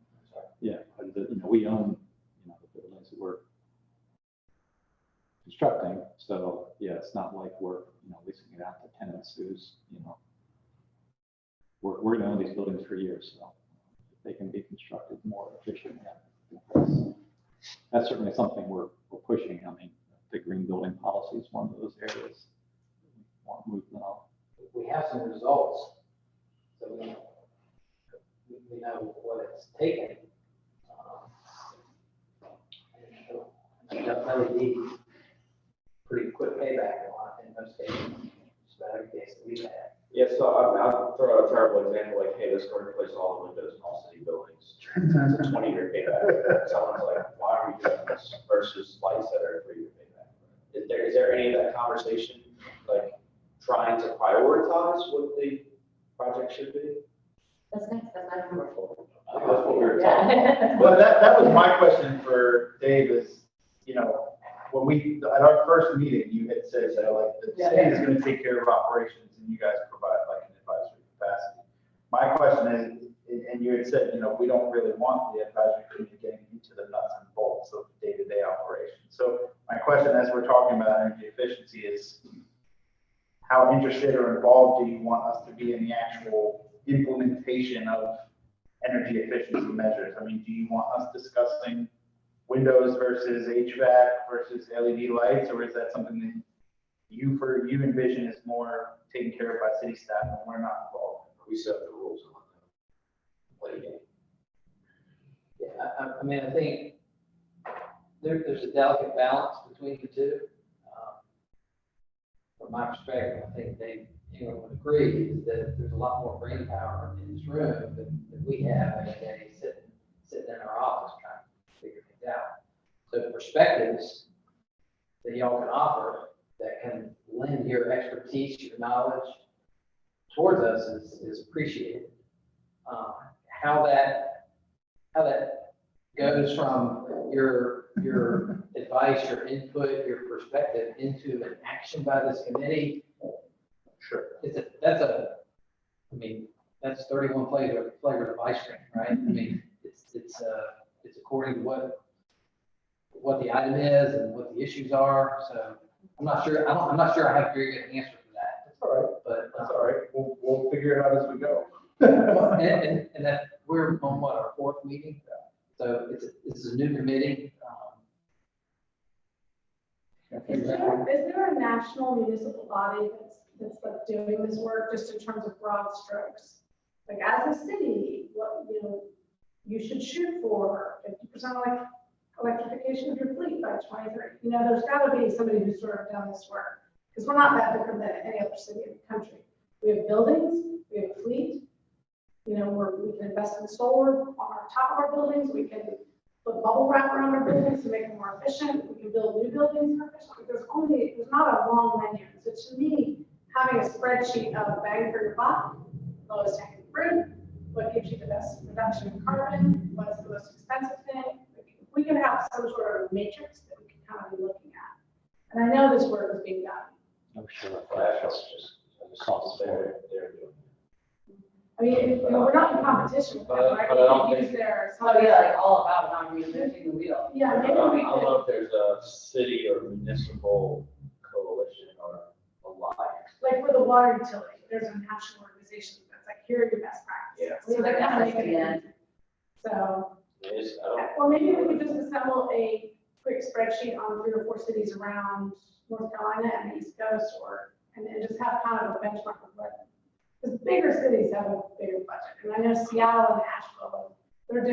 we own, the buildings that we're constructing. So, yeah, it's not like we're, leasing it out to tenants who's, we're gonna own these buildings for years, so if they can be constructed more efficiently. That's certainly something we're pushing. I mean, the green building policy is one of those areas we want movement on. we have some results. So we know what it's taken. LED, pretty quick payback in most cases, just about every case that we've had. Yeah, so I'll throw out a terrible example, hey, let's go replace all the windows in all city buildings. It's a 20-year payback. Someone's like, why are we doing this versus lights that are a 3-year payback? Is there any of that conversation, trying to prioritize what the project should be? That's nice, that's my number 4. That's what we were talking about. Yeah. Well, that was my question for Dave is, when we, at our first meeting, you had said that the state is going to take care of operations and you guys provide an advisory capacity. My question is, and you had said, we don't really want the advisory committee getting into the nuts and bolts of day-to-day operations. So my question as we're talking about energy efficiency is, how interested or involved do you want us to be in the actual implementation of energy efficiency measures? I mean, do you want us discussing windows versus HVAC versus LED lights, or is that something that you envision is more taken care of by city staff and we're not involved? We set the rules on that. Play the game. Yeah, I mean, I think there's a delicate balance between the two. From my perspective, I think anyone would agree is that there's a lot more brain power in this room than we have every day sitting in our office trying to figure things out. So perspectives that y'all can offer that can lend your expertise, your knowledge towards us is appreciated. How that goes from your advice, your input, your perspective into an action by this committee. Sure. That's 31 flavors of ice cream, right? I mean, it's according to what the item is and what the issues are. So I'm not sure I have a very good answer for that. That's all right. But That's all right. We'll figure it out as we go. and that we're on our fourth meeting. So it's a new committee. Is there a national municipal body that's like doing this work just in terms of broad strokes? Like as a city, what, you should shoot for 50% like electrification of your fleet by 2030. There's gotta be somebody who's sort of done this work. Because we're not that different than any other city in the country. We have buildings, we have a fleet, we can invest in solar on our top of our buildings, we can put bubble wrap around our buildings to make them more efficient, we can build new buildings more efficient. There's not a long menu. So to me, having a spreadsheet of bang for your buck, lowest hanging fruit, what gives you the best reduction in carbon, what's the most expensive thing, if we can have some sort of matrix that we can kind of be looking at. And I know this work is being done. Oh, sure. That's just Across the board. they're doing. I mean, we're not in competition with them, right? But I don't We can think- use their. Oh, yeah, like all about not reinventing the wheel. Yeah, I maybe don't we know could, if there's a city or municipal coalition or alliance. like for the water utility, there's a national organization that's like, here are your best practices. Yeah. So they're kind of making SSDN. it. So, It's, I don't, or maybe we could just assemble a quick spreadsheet on 3 or 4 cities around North Carolina and the East Coast, and just have kind of a benchmark of what, because bigger cities have a bigger budget. And I know Seattle and Asheville, they're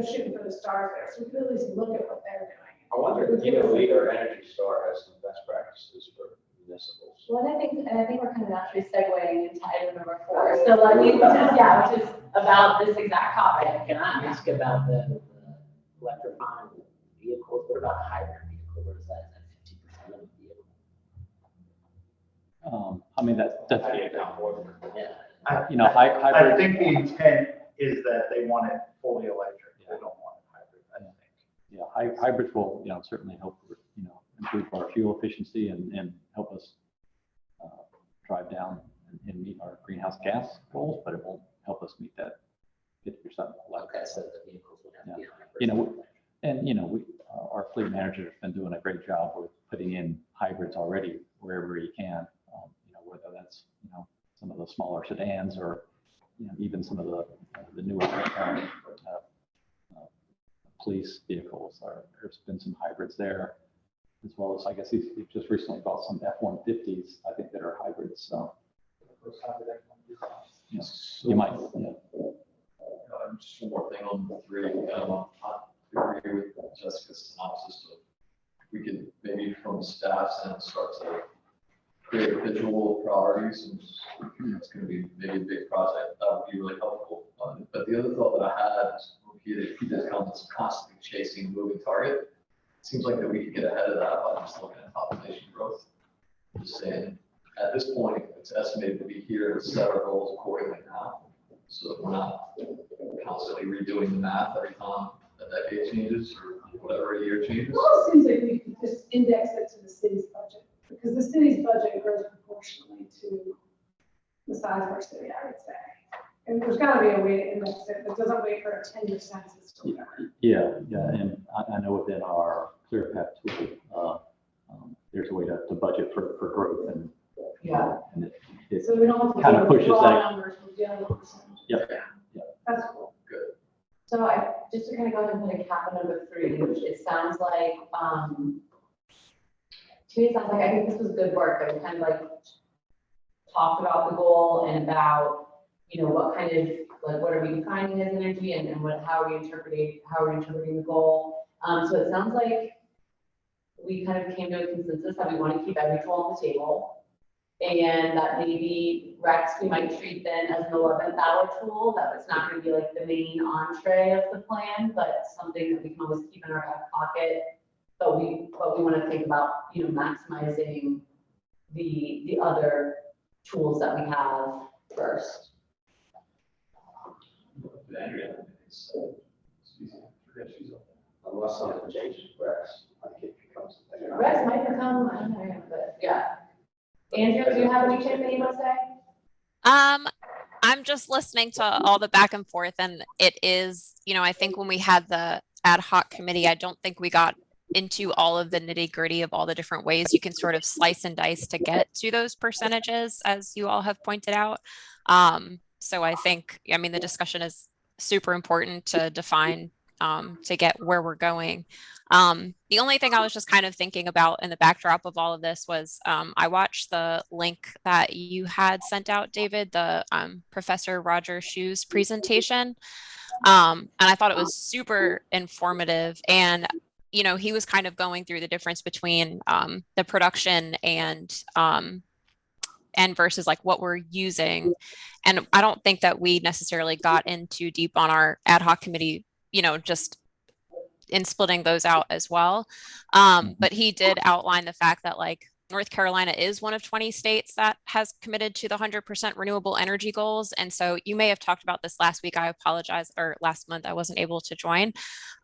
shooting for the stars there. So we could at least look at what they're doing. I wonder if DOE or Energy Star has some best practices for municipals. Well, I think we're kind of naturally segueing into item number 4. So let me, which is about this exact topic. Can I ask about the electrifying vehicles? What about hybrid vehicles? Where is that? Is that 50% of the vehicle? That's definitely, Yeah. hybrid. I think the intent is that they want it fully electric. They don't want it hybrid, I think. Yeah, hybrids will, certainly help, improve our fuel efficiency and help us drive down and meet our greenhouse gas goals, but it won't help us meet that 50% electric. Okay, so the vehicles would have to be 100%. Our fleet manager has been doing a great job with putting in hybrids already wherever he can. Whether that's, some of the smaller sedans or, even some of the newer police vehicles. There's been some hybrids there, as well as, I guess he's just recently bought some F-150s, I think, that are hybrids, so. You might, Just one more thing on the 3, I agree with Jessica's synopsis of, we could maybe from the staff and start to create visual priorities, and it's going to be maybe a big project. That would be really helpful. But the other thought that I had is, if he does constantly chasing moving target, it seems like that we could get ahead of that by just looking at population growth. Just saying, at this point, it's estimated to be here to set our goals accordingly now, so that we're not constantly redoing the math every time a decade changes or whatever a year changes. It almost seems like we could just index it to the city's budget, because the city's budget grows proportionally to the size of our city, I would say. And there's gotta be a way to index it that doesn't wait for a 10-year census or whatever. yeah, and I know within our ClearPath tool, there's a way to budget for growth and. Yeah. And it So we don't have to kind of do pushes raw that. numbers, we're dealing with percentages. Yep. That's cool. So just to kind of go ahead and put a cap on number 3, which it sounds like, to me, it sounds like, I think this was good work, that we kind of like talked about the goal and about, what kind of like what are we defining as energy and how are we interpreting the goal. So it sounds like we kind of came to a consensus that we want to keep every tool on the table. And that maybe Rex, we might treat then as an 11th hour tool, that it's not going to be like the main entree of the plan, but something that we can always keep in our back pocket. But we want to think about, you know, maximizing the other tools that we have first. Unless something changes, Rex, like it becomes. Rex might become, I don't know, but yeah. Andrew, do you have anything that you want to say? I'm just listening to all the back and forth, and it is, you know, I think when we had the ad hoc committee, I don't think we got into all of the nitty gritty of all the different ways you can sort of slice and dice to get to those percentages, as you all have pointed out. So I think, I mean, the discussion is super important to define, to get where we're going. The only thing I was just kind of thinking about in the backdrop of all of this was I watched the link that you had sent out, David, the Professor Roger Shu's presentation. And I thought it was super informative. And, you know, he was kind of going through the difference between the production and versus like what we're using. And I don't think that we necessarily got in too deep on our ad hoc committee, you know, just in splitting those out as well. But he did outline the fact that like North Carolina is one of 20 states that has committed to the 100% renewable energy goals. And so you may have talked about this last week. I apologize, or last month I wasn't able to join.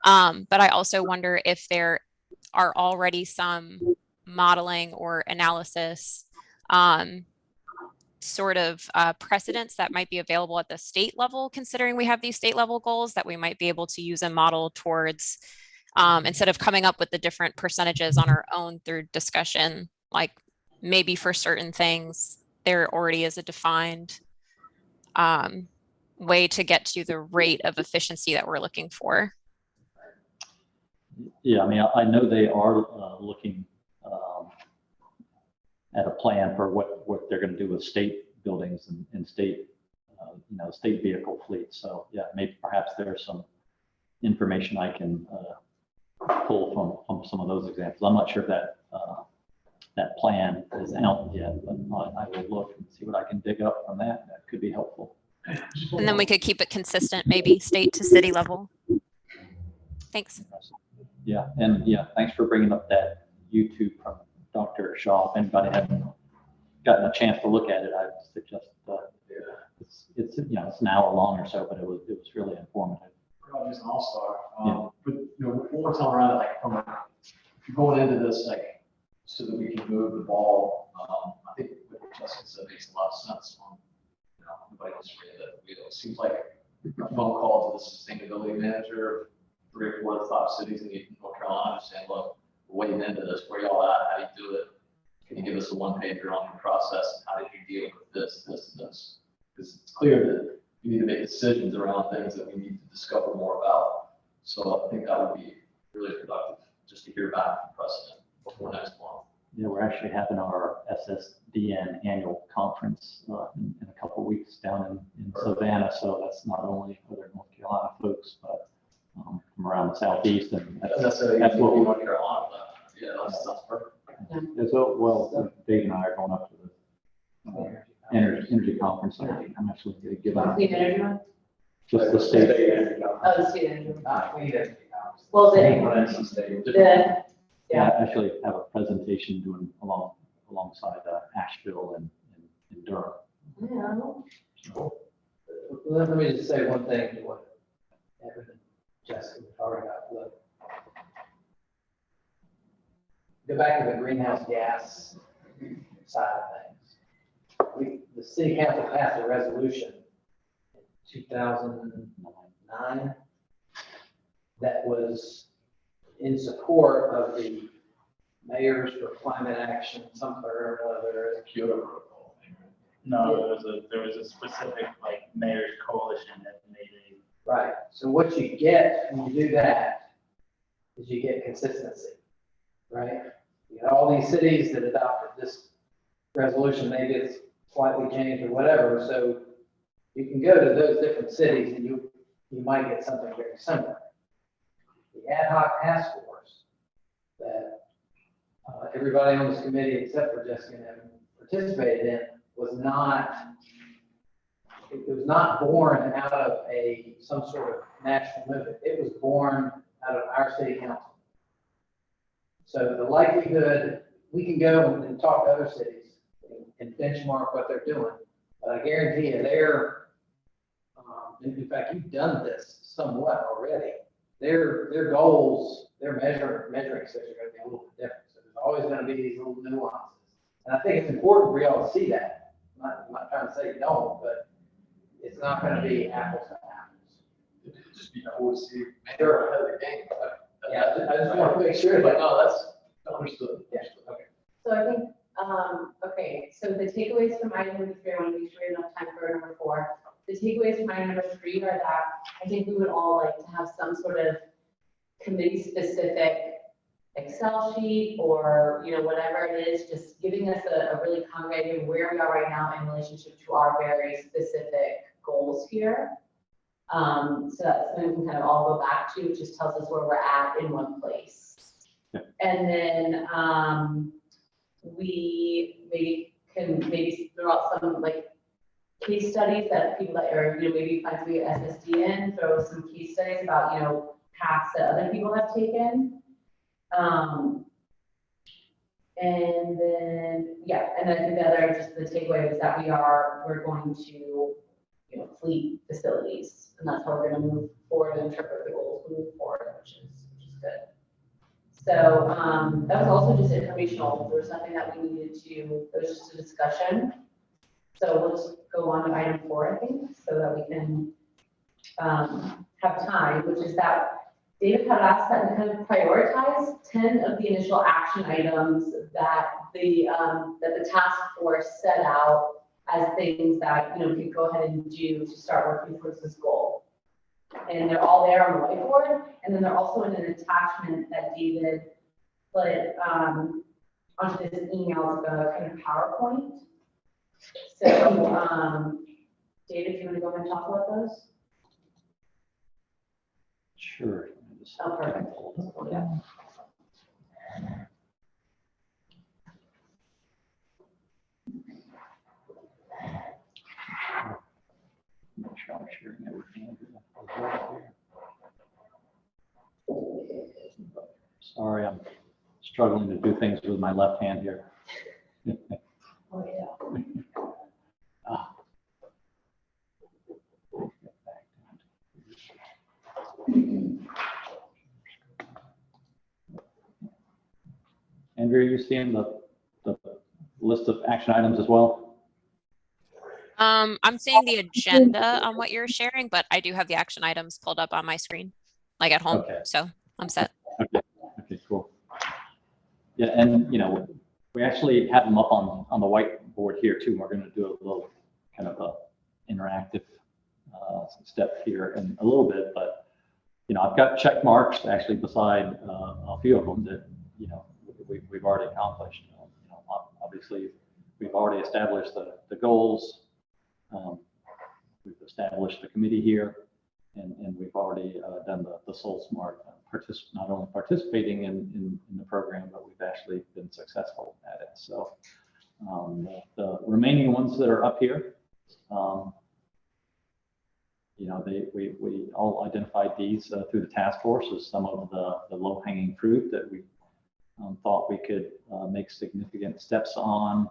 But I also wonder if there are already some modeling or analysis sort of precedents that might be available at the state level, considering we have these state level goals that we might be able to use and model towards, instead of coming up with the different percentages on our own through discussion. Like maybe for certain things, there already is a defined way to get to the rate of efficiency that we're looking for. Yeah, I mean, I know they are looking at a plan for what they're going to do with state buildings and state, you know, state vehicle fleets. So yeah, maybe perhaps there's some information I can pull from some of those examples. I'm not sure if that plan is out yet, but I will look and see what I can dig up from that. That could be helpful. And then we could keep it consistent, maybe state to city level. Thanks. Yeah, and yeah, thanks for bringing up that YouTube from Dr. Shaw. If anybody hasn't gotten a chance to look at it, I suggest it's you know, it's an hour long or so, but it was really informative. Probably an all-star. But you know, one more time around, like from if you're going into this, like so that we can move the ball. I think what Justin said makes a lot of sense. You know, everybody wants to read it. It seems like a phone call to the sustainability manager of 3 or 4 of the top cities in North Carolina saying, look, we're wading into this. Where y'all at? How do you do it? Can you give us a one-pager on your process? How did you deal with this, this, and this? Because it's clear that you need to make decisions around things that we need to discover more about. So I think that would be really productive just to hear back from precedent before next month. Yeah, we're actually having our SSDN annual conference in a couple of weeks down in Savannah. So that's not only other North Carolina folks, but from around the Southeast. And that's what we North Carolina. Yeah, that's perfect. Yeah. So, well, Dave and I are going up to the energy conference. I'm actually going to give out just the state. Oh, the state energy. We did. Well, Yeah, I actually have a presentation doing alongside Asheville and Durham. Yeah. Let me just say one thing to what Evan and Jessica were talking about. Look, go back to the greenhouse gas side of things. The city council passed a resolution in 2009 that was in support of the Mayors for Climate Action, something or other. Kyoto Protocol. No, there was a specific like mayor's coalition that made it. Right. So what you get when you do that is you get consistency, right? You got all these cities that adopted this resolution, maybe it's slightly changed or whatever. So you can go to those different cities and you might get something very similar. The ad hoc task force that everybody on this committee except for Jessica and Evan participated in was not born out of some sort of national movement. It was born out of our city council. So the likelihood, we can go and talk to other cities and benchmark what they're doing, but I guarantee you in fact, you've done this somewhat already. Their goals, their measuring sticks are going to be a little bit different. So there's always going to be these little nuances. And I think it's important for y'all to see that. I'm not trying to say you don't, but it's not going to be apples to apples. It'd just be cool to see, man, Sure. they're ahead of the game. Yeah, I just want to make sure, Like, like, no, that's understood. yeah, okay. So I think, okay, so the takeaways from item number 3, I want to make sure we have enough time for number 4. The takeaways from item number 3 are that I think we would all like to have some sort of committee-specific Excel sheet or, whatever it is, just giving us a really concrete idea of where we are right now in relationship to our very specific goals here. So that's something we can kind of all go back to. It just tells us where we're at in one place. Yeah. And then we maybe throw out some like case studies that people that are, maybe find somebody at SSD in, throw some case studies about, paths that other people have taken. And then, yeah, and I think the other, just the takeaway is that we're going to, fleet facilities, and that's how we're going to move forward and interpret the goals moving forward, which is good. So, that was also just informational. There was nothing that we needed to, it was just a discussion. So we'll just go on to item 4, I think, so that we can, have time, which is that David had asked that we kind of prioritize 10 of the initial action items that the task force set out as things that, we could go ahead and do to start working towards this goal. And they're all there on the whiteboard, and then they're also in an attachment that David put onto this email, the kind of PowerPoint. So, David, do you want to go ahead and talk about those? Sure. Oh, perfect. Yeah. Make sure I'm sharing everything. Sorry, I'm struggling to do things with my left hand here. Oh, yeah. Ah. Andrew, are you seeing the list of action items as well? I'm seeing the agenda on what you're sharing, but I do have the action items pulled up on my screen, like at home. Okay. So I'm set. Okay, cool. Yeah, and we actually have them up on the whiteboard here too. We're going to do a little kind of a interactive step here in a little bit, but I've got check marks actually beside a few of them that we've already accomplished. Obviously, we've already established the goals. We've established the committee here, and we've already done the Soul Smart, not only participating in the program, but we've actually been successful at it. So the remaining ones that are up here, we all identified these through the task force as some of the low-hanging fruit that we thought we could make significant steps on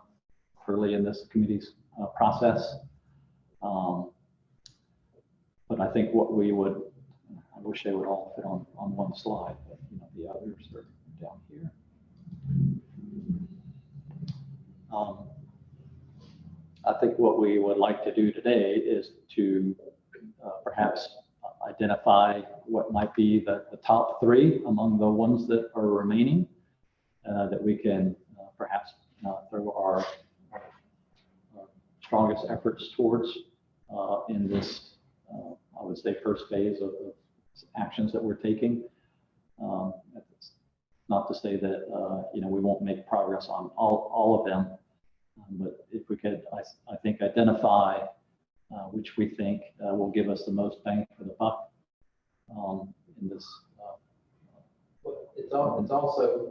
early in this committee's process. But I think what I wish they would all fit on one slide, but the others are down here. I think what we would like to do today is to perhaps identify what might be the top 3 among the ones that are remaining that we can perhaps throw our strongest efforts towards in this, I would say, first phase of actions that we're taking. Not to say that we won't make progress on all of them, but if we could, I think, identify which we think will give us the most bang for the buck in this. But it's also,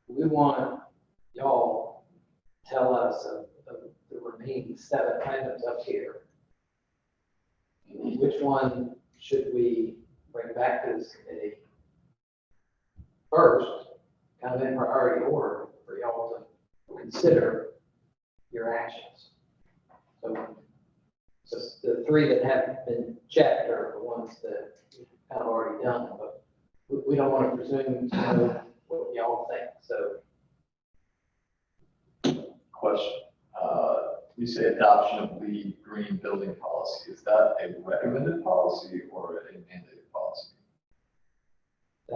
we want y'all tell us of the remaining 7 items up here. Which one should we bring back to this committee first, kind of in priority order for y'all to consider your actions? So the 3 that haven't been checked are the ones that we've kind of already done, but we don't want to presume to know what y'all think, so. Question. You say adoption of the green building policy. Is that a recommended policy or a mandated policy? I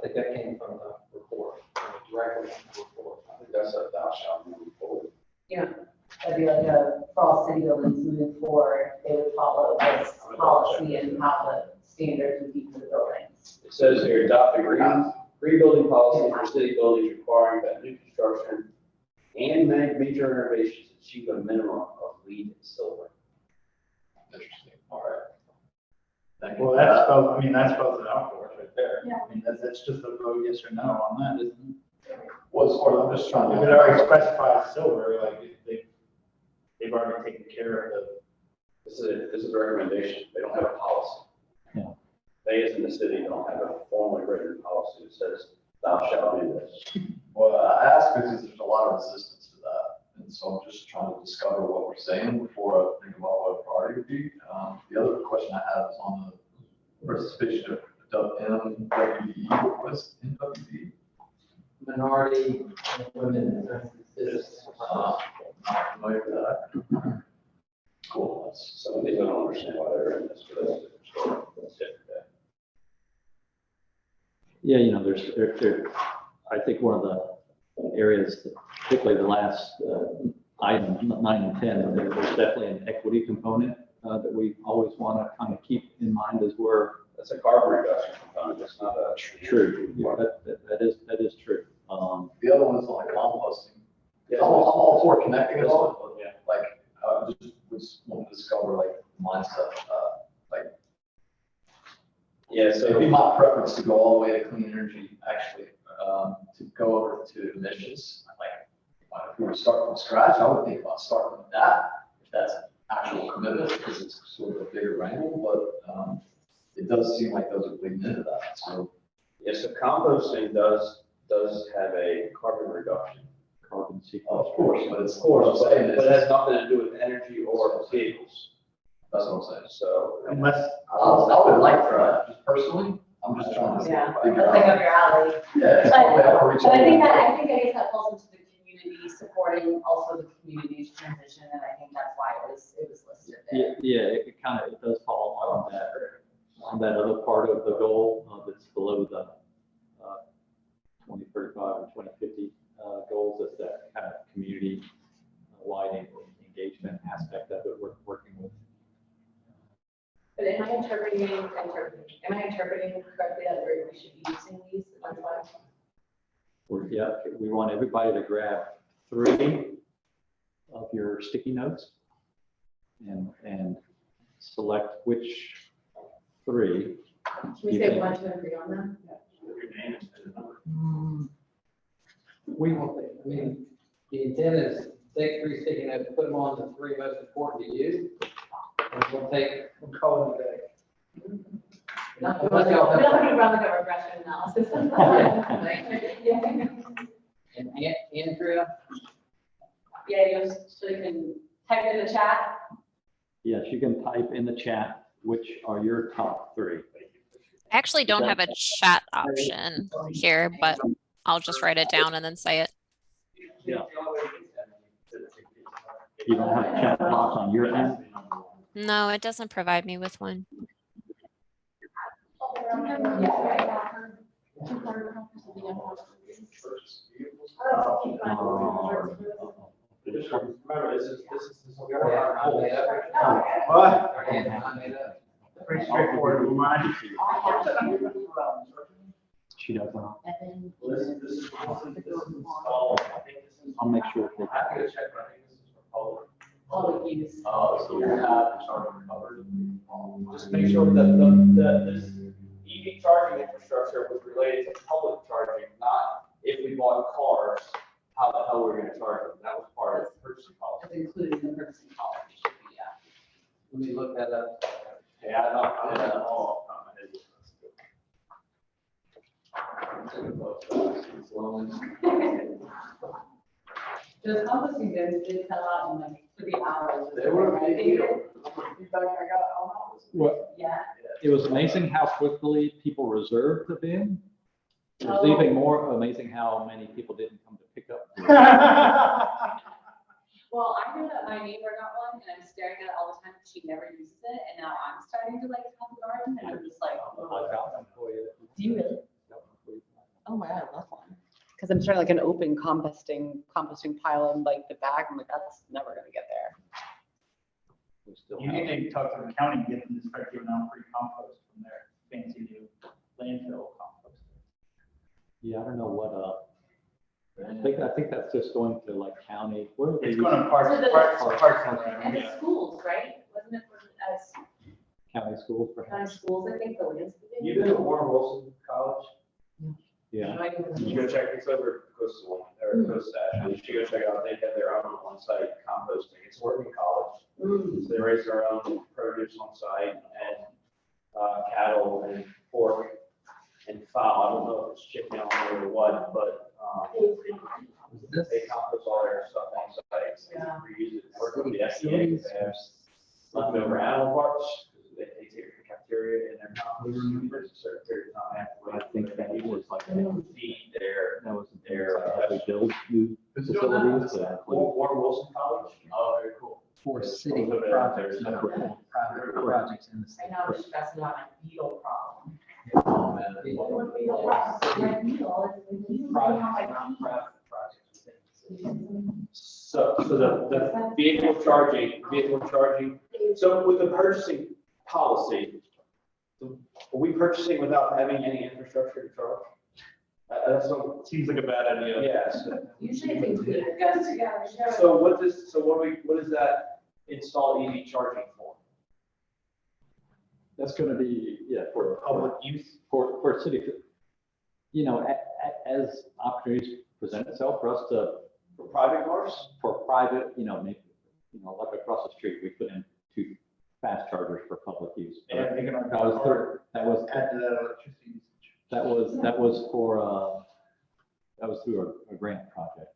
think that came from the report, directly from the report. I think that's a thou shalt move forward. Yeah, that'd be like for all city buildings moving forward, they would follow this policy and how the standards would be for the buildings. It says here, adopt a green building policy for city buildings requiring that new construction and major renovations achieve a minimum of LEED Silver. Interesting. All right. Thank you. Well, that spells, I mean, that spells it out for us right there. Yeah. I mean, that's just a vote yes or no on that, isn't it? I'm just trying If to. it already specifies silver, like, they've already taken care of the. This is a recommendation. They don't have a policy. Yeah. They, as in the city, don't have a formally written policy that says thou shalt do this. Well, I ask because there's a lot of resistance to that. And so I'm just trying to discover what we're saying before I think about what a priority would be. The other question I have is on the participation of MWD. What is MWD? Minority women business. Not familiar with that. Cool. That's, some of these I don't understand why they're in this, but that's it. Yeah, you know, I think one of the areas, particularly the last item, 9 and 10, there's definitely an equity component that we always want to kind of keep in mind as we're. That's a carbon reduction component. It's not a. True. Yeah, that is true. The other one is on the composting. Yeah. I'm all for connecting it all, but Yeah. like, just want to discover like mindset, Yeah, so it'd be my preference to go all the way to clean energy, actually, to go over to emissions. Like, if we were to start from scratch, I would think about starting with that, if that's an actual commitment, because it's sort of a bigger wrangle, but, it does seem like those are bleeding into that, so. yes, so composting does have a carbon reduction. Carbon sequestration. Of course, but it's, Of course, what I'm saying but it has is, nothing to do with energy or vehicles. that's what I'm saying. So. Unless, I would like for that, just personally, I'm just trying to Yeah, figure that's like out. up your alley. Yeah, it's But probably outreach. but I guess that falls into the community, supporting also the community's transition, and I think that's why it was listed there. Yeah, it kind of, it does fall on that other part of the goal that's below the 2035 and 2050 goals. That's that kind of community wide engagement aspect of it we're working with. But am I interpreting correctly that we should be using these? That's why. Yeah, we want everybody to grab 3 of your sticky notes and select which 3. Can we say 1, 2, and 3 on them? We won't, I mean, the intent is take 3 sticky notes, put them on the 3 most important to you, and we'll call it a day. We don't have to run like a regression analysis. And Andrea, Yeah, so you can type it in the chat. Yes, you can type in the chat which are your top 3. I actually don't have a chat option here, but I'll just write it down and then say it. Yeah. You don't have a chat box on your end? No, it doesn't provide me with one. Remember, this is. what? I made up. Pretty straightforward, mine. She does not. This is all, I think this is. I'll make sure. I have to check, but I think this is for Poland. Oh, use. Oh, so you have the charging covered. Just make sure that this EV charging infrastructure was related to public charging, not if we bought cars, how the hell we're gonna charge them. That was part of the purchasing policy. It's included in the purchasing policy, should be, yeah. Let me look that up. Yeah, I don't know all. Those composting bins did sell out in like 3 hours. They were a big deal. Feedback I got on that was. Well, Yeah. it was amazing how quickly people reserved the bin. It was Oh. even more amazing how many people didn't come to pick up. Well, I know that my neighbor got one and I'm staring at it all the time. She never uses it. And now I'm starting to like have a garden and I'm just like, I got one for you. do you really? Oh my God, I love one. Because I'm starting like an open composting pile in like the back. I'm like, that's never gonna get there. We still You have- need to talk to the county and get them to start giving out free compost from their fancy new landfill compost. Yeah, I don't know what, I think that's just going to like county, where are they? It's going to parts and And rec. the schools, right? Wasn't it for as County schools kind perhaps? of schools, I think, the landscaping? You been to Warren Wilson College? Yeah. You go check, it's over Coast One, or Coast Sash, you should go check out, they have their own on-site composting, it's a working college. Mm. So they raise their own produce on site and, cattle and pork and fowl, I don't know if it's chicken or what, but, they compost all their stuff on site, so they can reuse it, work with the FDA, if they have leftover animal parts, they take it to cafeteria and their compost, for a certain period of time. I think that was like, Feed their, that was their, as we build new facilities. Warren Wilson College. Oh, very cool. For city projects, not for private projects in the I city. know, I'm stressing out my beetle problem. Oh, man. My beetle is the beetle running out my feet. So the vehicle charging, so with the purchasing policy, are we purchasing without having any infrastructure to charge? That's what, Seems like a bad idea. yes. Usually it's included. It goes together, yeah. So what is that install EV charging for? That's gonna be, yeah, for Public use. for city, you know, as opportunities present itself for us to, For private cars? for private, maybe, like across the street, we put in 2 fast chargers for public use. And making our. That was, that was, Add to that electricity usage. that was for, that was through a grant project.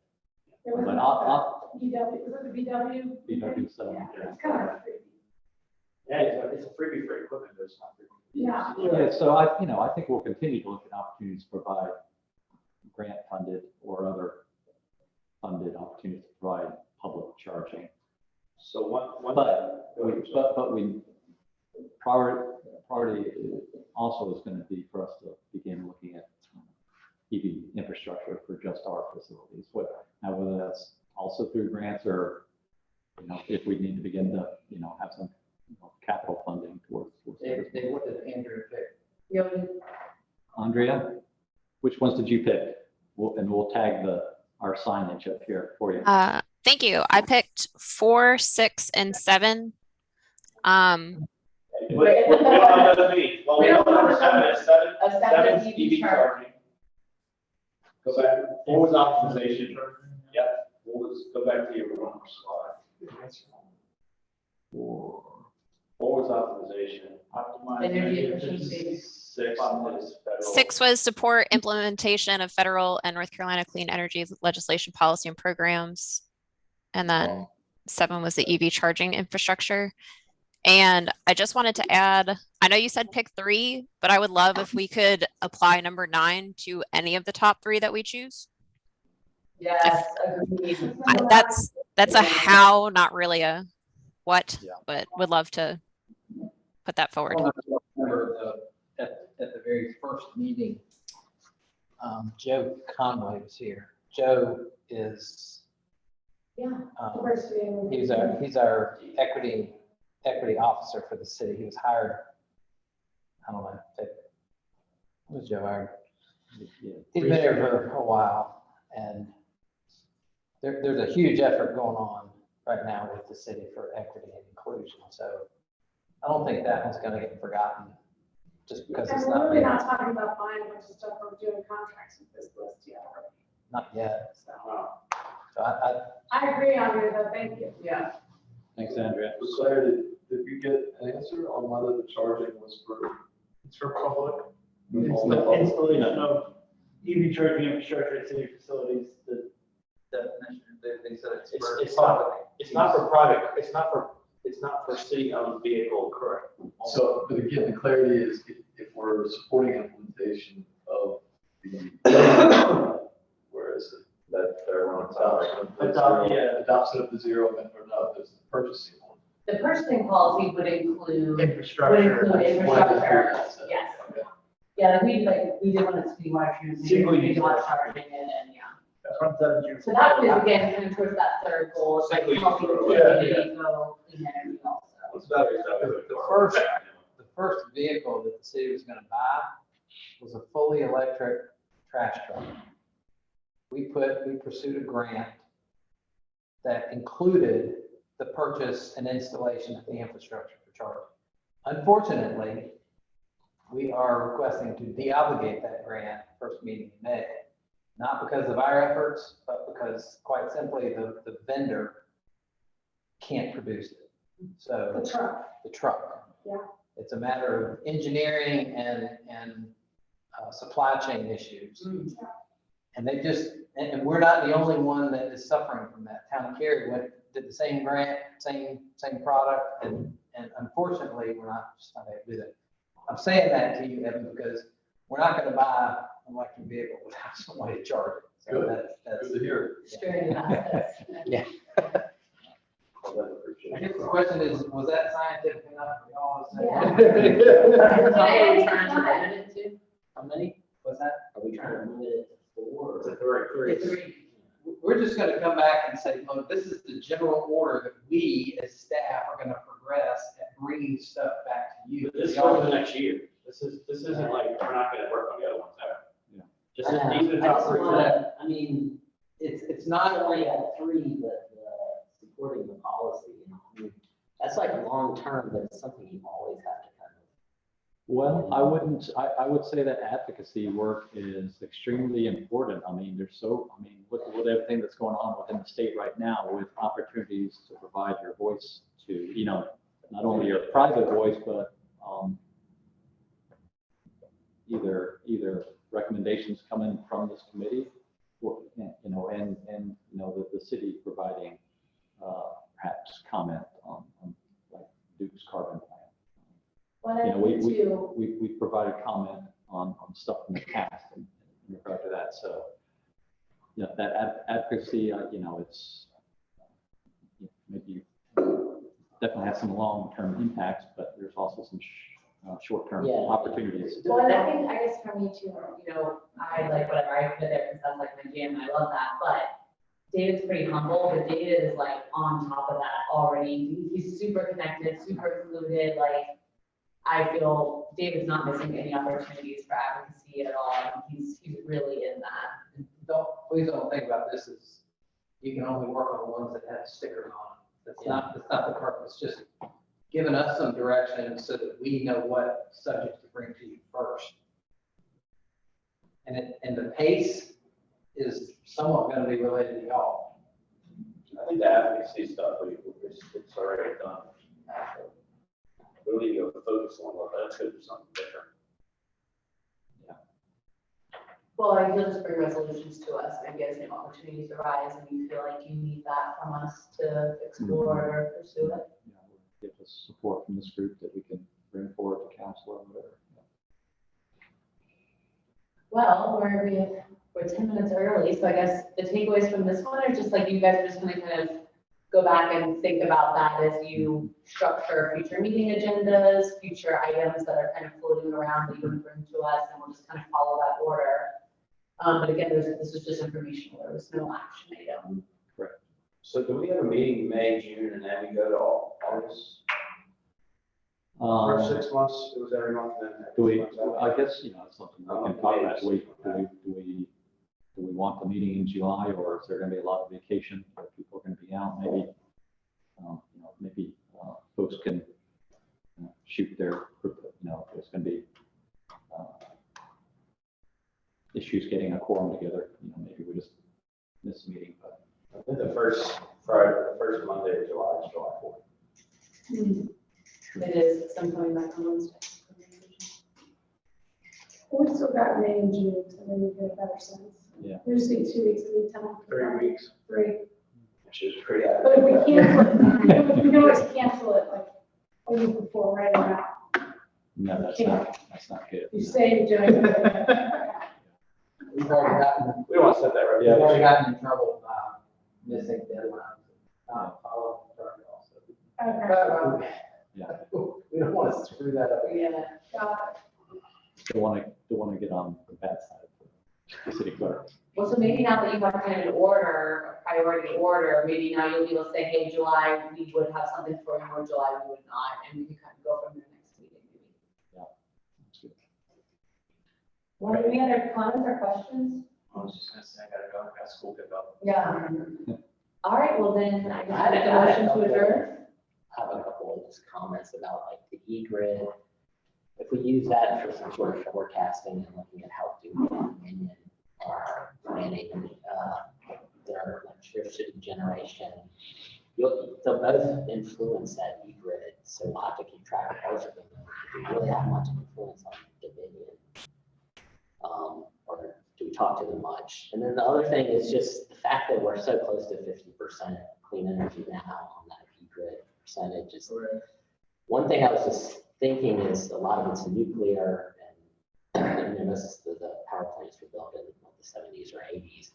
It was But I'll, VW, was it the VW? VW seven, Yeah, it's kind of creepy. Yeah, it's a freebie for equipment, but it's not free. Yeah. yeah, so I think we'll continue to look at opportunities to provide grant funded or other funded opportunities to provide public charging. So one. But we, priority also is going to be for us to begin looking at EV infrastructure for just our facilities. Now, whether that's also through grants or, if we need to begin to, have some capital funding towards. They what did Andrew pick? Andrea, which ones did you pick? And we'll tag our signage up here for you. Thank you. I picked 4, 6, and 7. We don't have those meetings. Well, we don't have a seven, A seven seven's EV EV charging. Go back, what was optimization? Yep, go back to your one slide. What was optimization? Energy efficiency. 6 is federal. 6 was support implementation of federal and North Carolina clean energy legislation, policy, and programs. And then 7 was the EV charging infrastructure. And I just wanted to add, I know you said pick 3, but I would love if we could apply number 9 to any of the top 3 that we choose. Yes, agreed. That's a how, not really a what, Yeah. but would love to put that forward. Remember at the very first meeting, Joe Conway was here. Joe is, Yeah. um, Diversity and- he's our equity officer for the city. He was hired, I don't know, when was Joe hired? Yeah. He's been here for a while, and there's a huge effort going on right now with the city for equity and inclusion. So I don't think that one's gonna get forgotten just because And it's we're not really big, not talking about buying a bunch of stuff or doing contracts with this list yet. not yet. So So I agree on you though, thank you. Yeah. Thanks, Andrea. So Claire, did we get an answer on whether the charging was for? It's for public. all the public? Installation of EV charging infrastructure at city facilities, the definition, they said it's It's, for it's not, public. it's not for private, it's not for city-owned vehicle, correct? So, but again, the clarity is if we're supporting implementation of the, where is it? That they're on top. Adoption of the zero, or no, there's the purchasing one. The purchasing policy would include Infrastructure. infrastructure, That's it. yes. Okay. Yeah, we did one at citywide transmission, Single we use. got charging it and, yeah. front side of So that was again, kind of towards that third goal, of like Single use helping the road, community go clean energy also. What's that? The first vehicle that the city was gonna buy was a fully electric trash truck. We pursued a grant that included the purchase and installation of the infrastructure for charging. Unfortunately, we are requesting to deobligate that grant first meeting in May. Not because of our efforts, but because quite simply, the vendor can't produce it. So The truck. the truck. Yeah. It's a matter of engineering and supply chain issues. And they just, and we're not the only one that is suffering from that. Town of Cary did the same grant, same product, and unfortunately, we're not just not able to do that. I'm saying that to you, Evan, because we're not gonna buy an electric vehicle without some way to charge it. So Good. that's. Good to hear. Straight assets. Yeah. I guess the question is, was that scientific enough for y'all to say? How many? Was that? Are we trying to limit it to 4? It's a three. Three. We're just gonna come back and say, look, this is the general order that we as staff are gonna progress at bringing stuff back to you. But this is for the next year. This isn't like, we're not gonna work on the other ones ever. Yeah. Just I these are the I top just three. wanna, I mean, It's not not, only at 3, but supporting the policy, I mean, that's like long-term, but it's something you always have to kind of. Well, I would say that advocacy work is extremely important. I mean, look at everything that's going on within the state right now with opportunities to provide your voice to, not only your private voice, but either recommendations coming from this committee or, and the city providing perhaps comment on like Duke's carbon plan. Well, I think too, We provided comment on stuff in the past in regard to that. So, that advocacy, it's maybe definitely has some long-term impacts, but there's also some short-term Yeah. opportunities. well, and I guess for me too, I like whatever, I put there because that's like my jam, and I love that, but David's pretty humble, but David is like on top of that already. He's super connected, super included, like, I feel David's not missing any opportunities for advocacy at all. He's really in that. please don't think about this as, you can only work on the ones that have stickers on them. That's not the purpose, just giving us some direction so that we know what subjects to bring to you first. And the pace is somewhat gonna be related to y'all. I think the advocacy stuff, it's already done. We need to go focus on what that's good for something different. Well, I feel just bring resolutions to us, maybe as new opportunities arise, and you feel like you need that from us to explore or pursue it. Give us support from this group that we can bring forward to council or whatever. Well, we're 10 minutes early, so I guess the takeaways from this one are just like you guys are just gonna kind of go back and think about that as you structure future meeting agendas, future items that are kind of floating around that you would bring to us, and we'll just kind of follow that order. But again, this is just informational, there was no action item. So do we have a meeting May, June, and then we go to August? For 6 months, it was every month, and then. Do we, I guess, it's something we can talk about. Do we want the meeting in July, or is there gonna be a lot of vacation where people are gonna be out? maybe folks can shoot their, if there's going to be issues getting a quorum together, maybe we just miss a meeting, but. I think the first Friday, the first Monday of July is July 4th. It is, I'm coming back on Wednesday. We still got May and June, so then we get a better sense. Yeah. We just need 2 weeks of lead time. 3 weeks. 3. Which is pretty. But if we cancel it, we can always cancel it like a week before, right now. No, that's not good. You say you're doing it. We've already gotten, We don't want to set that right. we've already gotten in trouble about missing deadlines, following target also. Okay. Yeah. We don't want to screw that up again. Yeah. Got Don't want to get on the bad side of the city clerk. Well, so maybe now that you have kind of an order, a priority order, maybe now you'll be able to say, hey, July, we would have something for you, or July, we would not, and we can kind of go from the next meeting, maybe. That's good. Well, any other comments or questions? I was just gonna say, I gotta go, I got school pickup. Yeah. All right, well then, I I had a- guess I had a the motion to couple. adjourn. I have a couple of just comments about like the e-grid. If we use that for some sort of forecasting and looking at how to do Dominion planning, their electricity generation, they'll both influence that e-grid. So we'll have to keep track of both of them. Do we really have much influence on Dominion? Or do we talk to them much? And then the other thing is just the fact that we're so close to 50% clean energy now on that e-grid percentage is. One thing I was just thinking is a lot of it's nuclear and most of the power plants were built in like the 70s or 80s.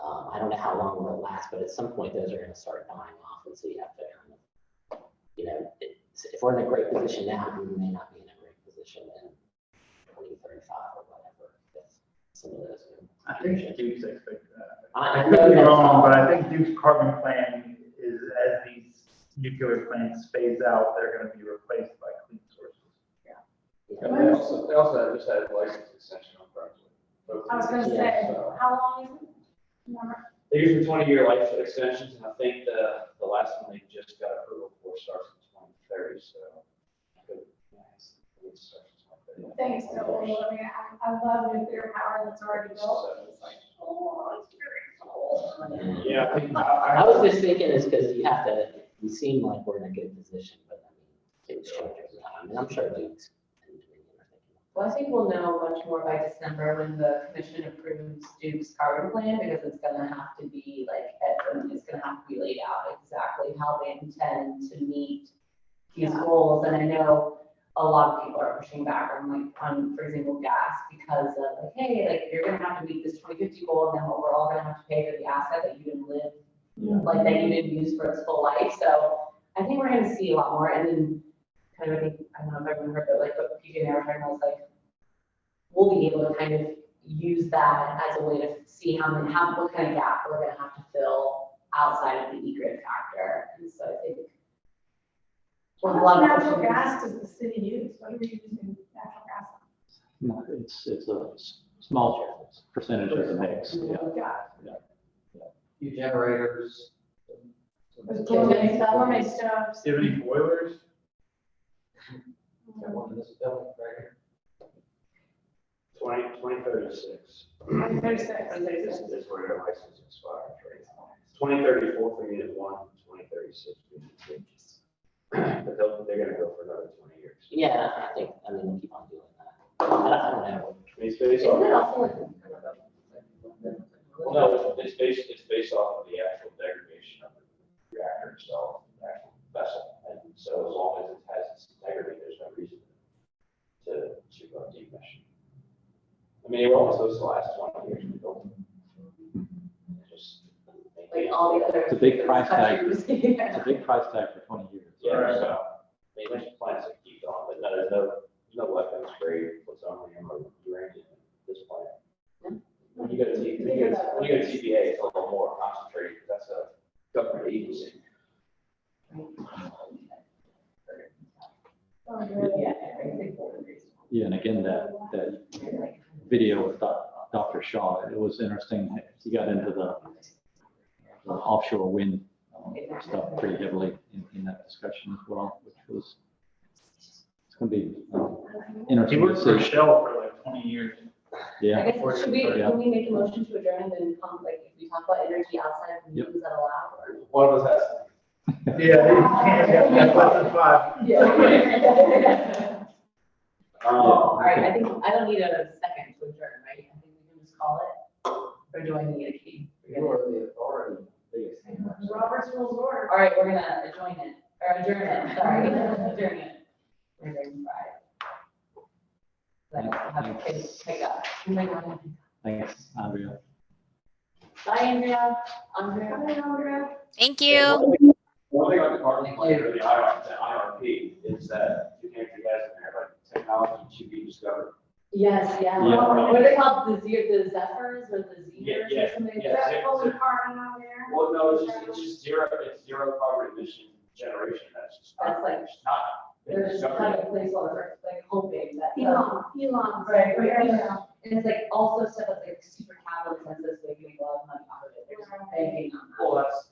I don't know how long they'll last, but at some point those are going to start dying off. And so you have to kind of, if we're in a great position now, we may not be in a great position in 2035 or whatever. If some of those. I think Duke's expect that. I I know could be that's wrong, all. but I think Duke's carbon plan is as these nuclear plants phase out, they're gonna be replaced by clean sources. And they also just had a license extension on Brunswick. I was gonna say, how long is it? Remember? They use the 20-year life extensions, and I think the last one they just got approval for starts in 2030, so. It starts in 2030. Thanks, so old. I mean, I love nuclear power that's already built. It's like, oh, it's very old. Yeah, I think. I was just thinking it's because you have to, we seem like we're in a good position, but I mean, things change every time. I mean, I'm sure Duke's and Dominion are thinking. Well, I think we'll know much more by December when the commission approves Duke's carbon plan, because it's gonna have to be like, it's gonna have to be laid out exactly how they intend to meet these goals. And I know a lot of people are pushing back on, for example, gas, because of like, hey, like, you're gonna have to meet this 2050 goal, and then what we're all gonna have to pay for the asset that you didn't live, like, that you didn't use for its full life. So I think we're gonna see a lot more, and then kind of, I think, I don't know if everyone heard, but like what PJ and I were talking about was like, we'll be able to kind of use that as a way to see what kind of gap we're gonna have to fill outside of the e-grid factor. And so I think. How Well, a lot much of natural questions. gas does the city use? What are we using natural gas on? No, it's a small percentage of the mix. Yeah. Got Few generators. There's Kitchen stuff. gourmet stoves. Do you have any boilers? Got one in this building right here. 2036. 36. Is where your license expires, right? 2034 for unit 1, 2036 for unit 2. But they're gonna go for another 20 years. Yeah, I think, we'll keep on doing that. I don't know. It's based Isn't it off, also like kind of well, no, it's based off of the actual degradation of the reactor itself, the actual vessel. And so as long as it has its integrity, there's no reason to decommission. I mean, it will almost those last 20 years. We built them. Just like all the other. It's a big price tag. countries. It's a big price tag for 20 years. Yeah, so, I mean, there's plants that keep going, but no, there's no weapons grade plutonium or uranium in this plant. When you go to TPA, it's a little more concentrated, because that's a government agency. Oh, really? Yeah, and again, that video with Dr. Shaw, it was interesting. He got into the offshore wind stuff pretty heavily in that discussion as well, which was, it's going to be He interesting worked to for see. Shell for like 20 years. Yeah. I guess, should we, Yeah. can we make a motion to adjourn and then come, like, if we talk about energy outside of Yep. meetings that allow, or? One of us has to. Yeah, less than 5. Yeah. All right, okay. I think, I don't need a second to adjourn, right? I think we can just call it, or do I need a key? You are the authority, biggest thing. Robert's rules of order. All right, we're gonna adjourn it, sorry, adjourn it. We're going Pick up. Thanks, Andrea. Bye, Andrea. Andrea. Hi, Andrea. Thank you. One thing on the carbon plan for the IRP is that you can't guys in there, like technology should be discovered. Yes, yeah. Yeah. What are they called, the Zephyrs or the Zers Yeah, or something? yeah. Is that fully carbon out there? Well, no, it's just zero carbon emission generation, that's just. That's like- It's not. been They're just kind discovered. of placeholder, like hoping that. Elon. Right, right, Yeah. And it's like also stuff that's like super capital intensive, so you can make a lot of money out of it. They're just banking on that. Well, that's